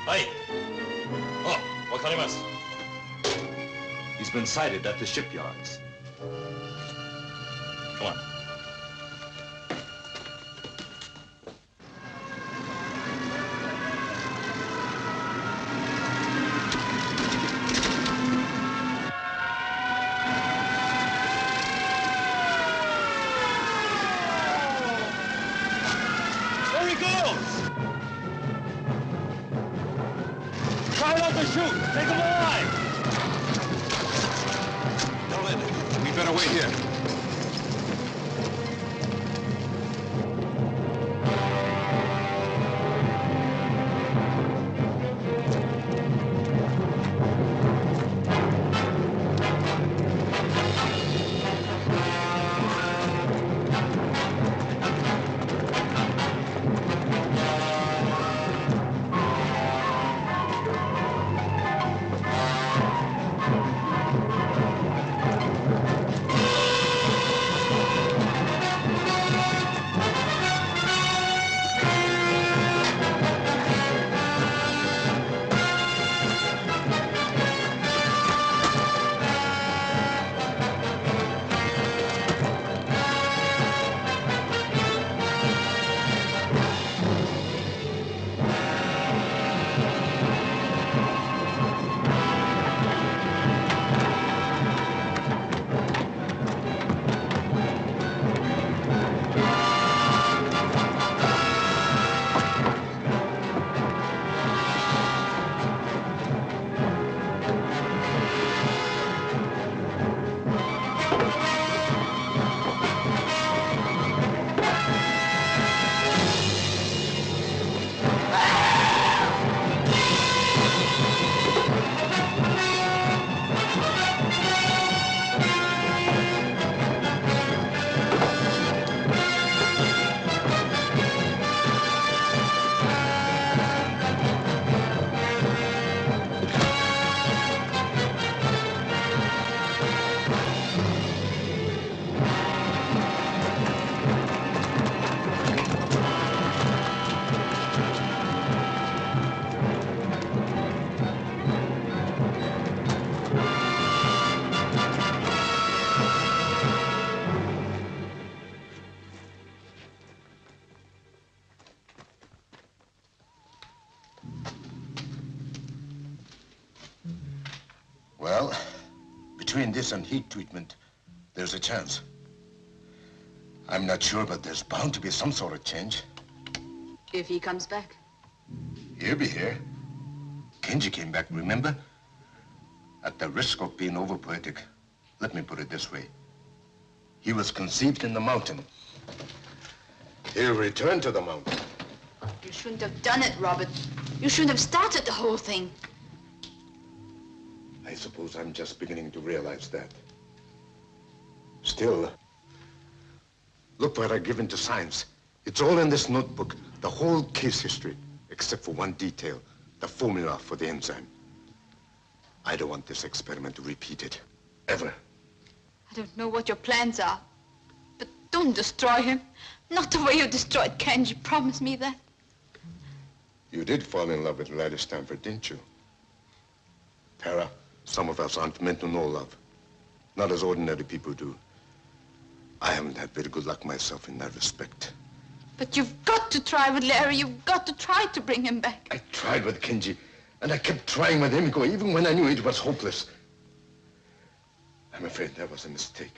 Hey! Oh, wakarimasu. He's been sighted at the shipyards. Come on. There he goes! Try not to shoot! Take him alive! Don't let it. We better wait here. Well, between this and heat treatment, there's a chance. I'm not sure, but there's bound to be some sort of change. If he comes back. He'll be here. Kenji came back, remember? At the risk of being over-poetic, let me put it this way. He was conceived in the mountain. He'll return to the mountain. You shouldn't have done it, Robert. You shouldn't have started the whole thing. I suppose I'm just beginning to realize that. Still, look what I've given to science. It's all in this notebook, the whole case history, except for one detail, the formula for the enzyme. I don't want this experiment to repeat it, ever. I don't know what your plans are, but don't destroy him. Not the way you destroyed Kenji. Promise me that. You did fall in love with Larry Stanford, didn't you? Tara, some of us aren't meant to know love. Not as ordinary people do. I haven't had very good luck myself in that respect. But you've got to try with Larry. You've got to try to bring him back. I tried with Kenji, and I kept trying with Himiko, even when I knew it was hopeless. I'm afraid that was a mistake.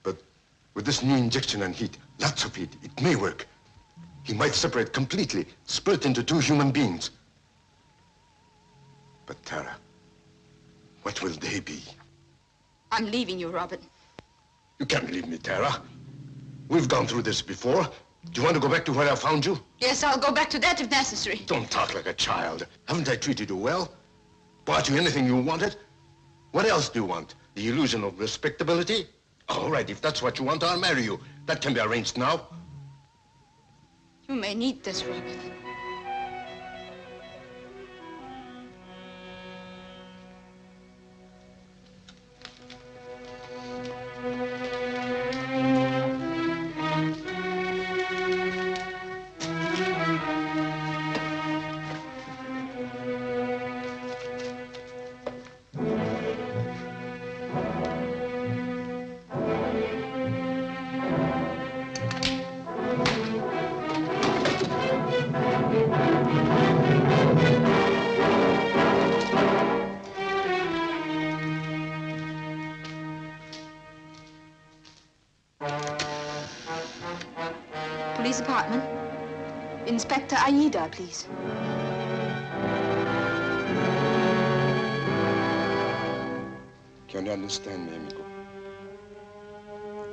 But with this new injection and heat, lots of heat, it may work. He might separate completely, split into two human beings. But Tara, what will they be? I'm leaving you, Robert. You can't leave me, Tara. We've gone through this before. Do you want to go back to where I found you? Yes, I'll go back to that if necessary. Don't talk like a child. Haven't I treated you well? Bought you anything you wanted? What else do you want? The illusion of respectability? All right, if that's what you want, I'll marry you. That can be arranged now. You may need this, Robert. Police department. Inspector Aida, please. Can you understand me, amigo?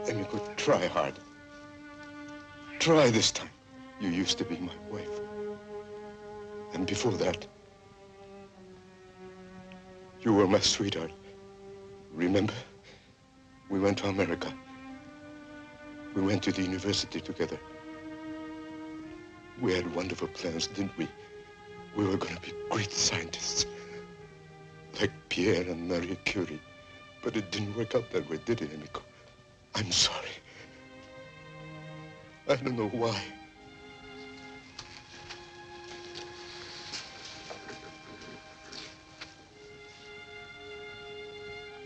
Amigo, try hard. Try this time. You used to be my wife. And before that, you were my sweetheart. Remember? We went to America. We went to the university together. We had wonderful plans, didn't we? We were going to be great scientists, like Pierre and Marie Curie. But it didn't work out that way, did it, amigo? I'm sorry. I don't know why.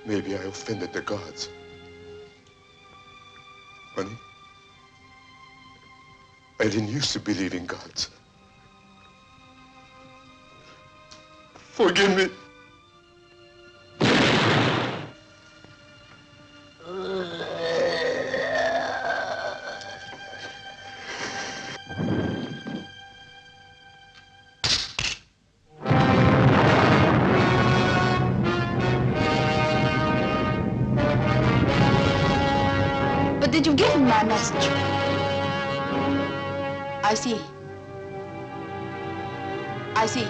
Maybe I offended the gods. Honey, I didn't used to believe in gods. Forgive me. But did you give him my message? I see. I see.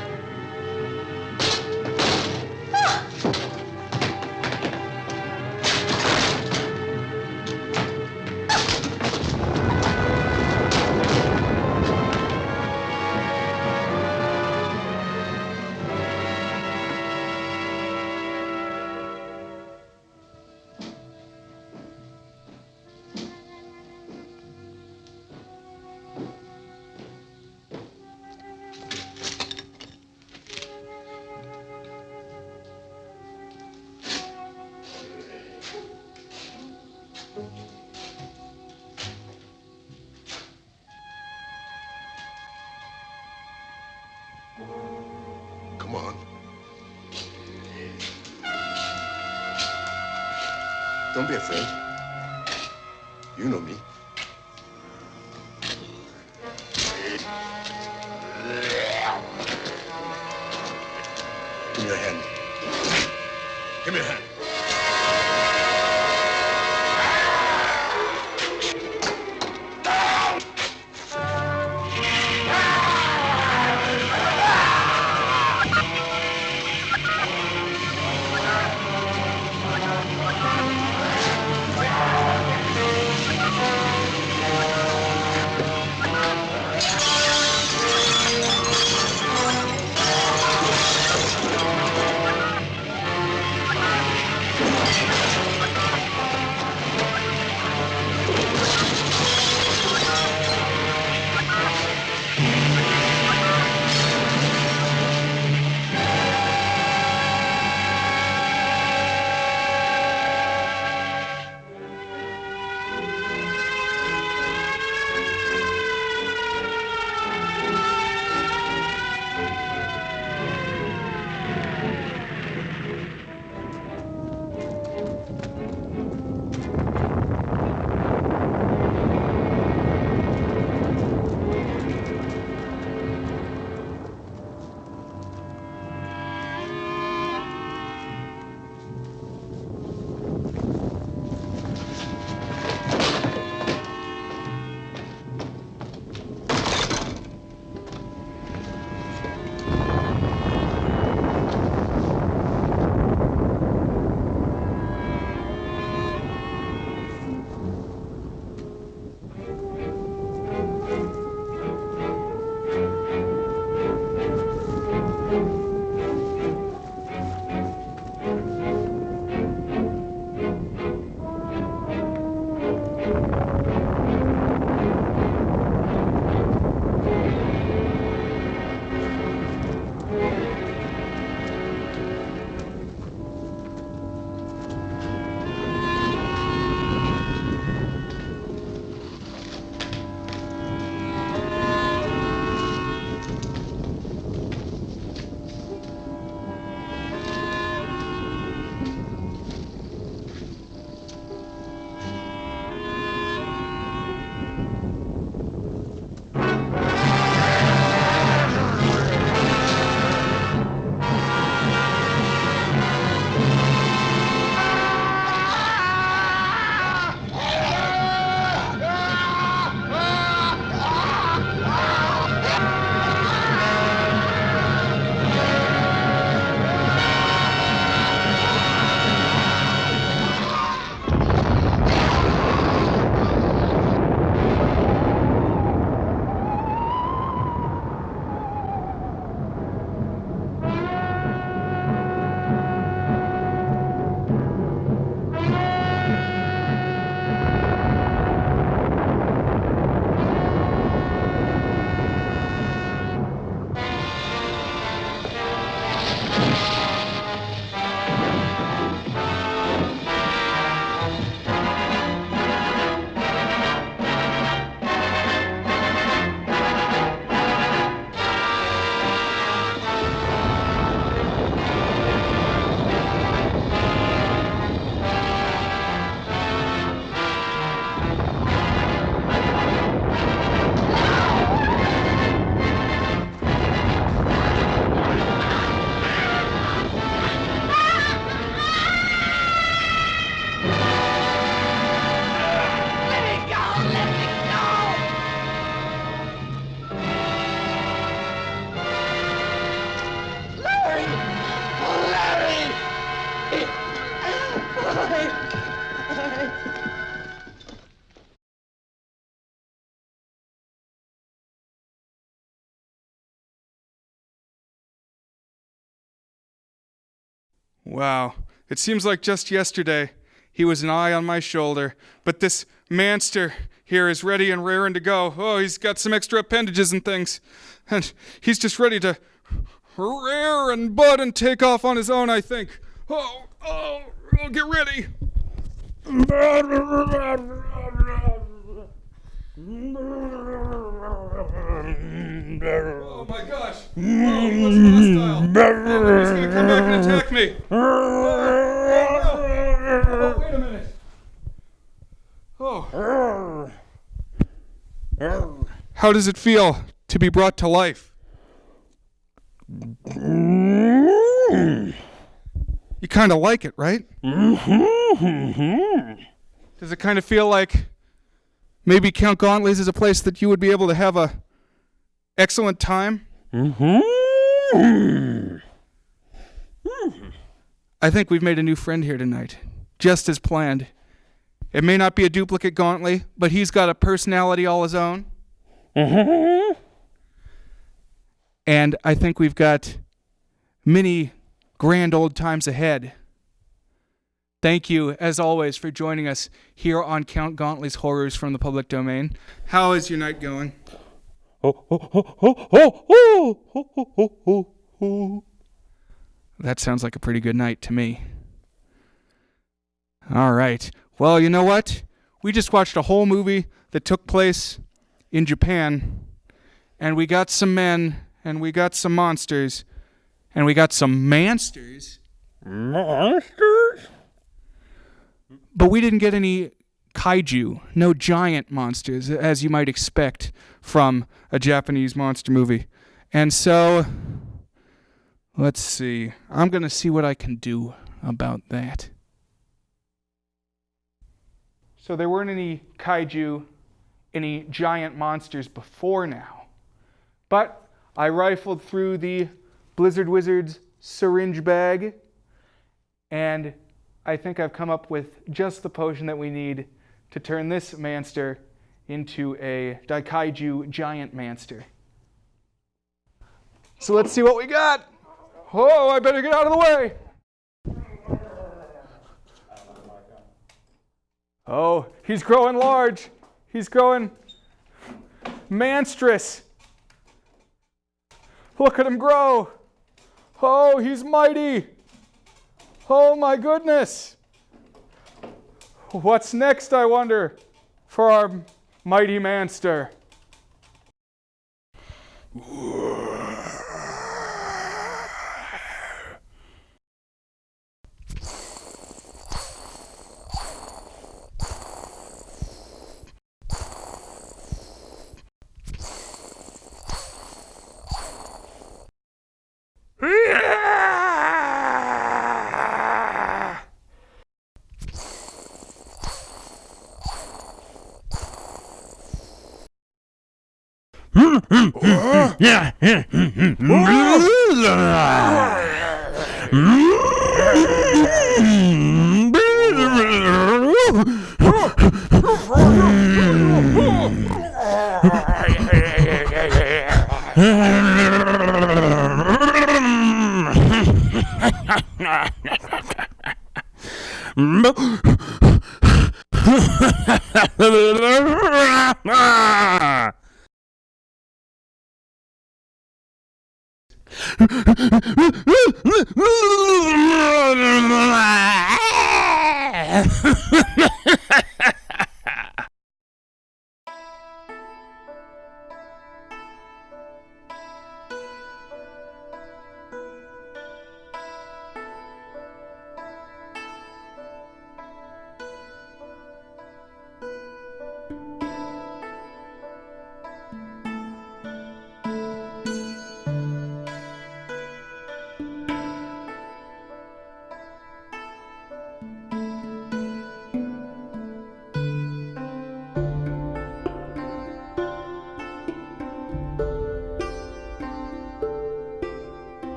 Come on. Don't be afraid. You know me. Give me your hand. Give me your hand. Wow. It seems like just yesterday he was an eye on my shoulder, but this Manster here is ready and raring to go. Oh, he's got some extra appendages and things, and he's just ready to rear and bud and take off on his own, I think. Oh, get ready. Oh my gosh! Oh, he was hostile! Oh, he's gonna come back and attack me! Oh, wait a minute! Oh. How does it feel to be brought to life? You kind of like it, right? Does it kind of feel like maybe Count Gauntly's is a place that you would be able to have a excellent time? I think we've made a new friend here tonight, just as planned. It may not be a duplicate Gauntly, but he's got a personality all his own. And I think we've got many grand old times ahead. Thank you, as always, for joining us here on Count Gauntly's Horrors from the Public Domain. How is your night going? That sounds like a pretty good night to me. All right. Well, you know what? We just watched a whole movie that took place in Japan, and we got some men, and we got some monsters, and we got some mansters. Monsters? But we didn't get any kaiju, no giant monsters, as you might expect from a Japanese monster movie. And so, let's see. I'm going to see what I can do about that. So there weren't any kaiju, any giant monsters before now. But I rifled through the Blizzard Wizard's syringe bag, and I think I've come up with just the potion that we need to turn this Manster into a Daikaiju giant Manster. So let's see what we got. Oh, I better get out of the way. Oh, he's growing large. He's growing monstrous. Look at him grow. Oh, he's mighty. Oh my goodness. What's next, I wonder, for our mighty Manster?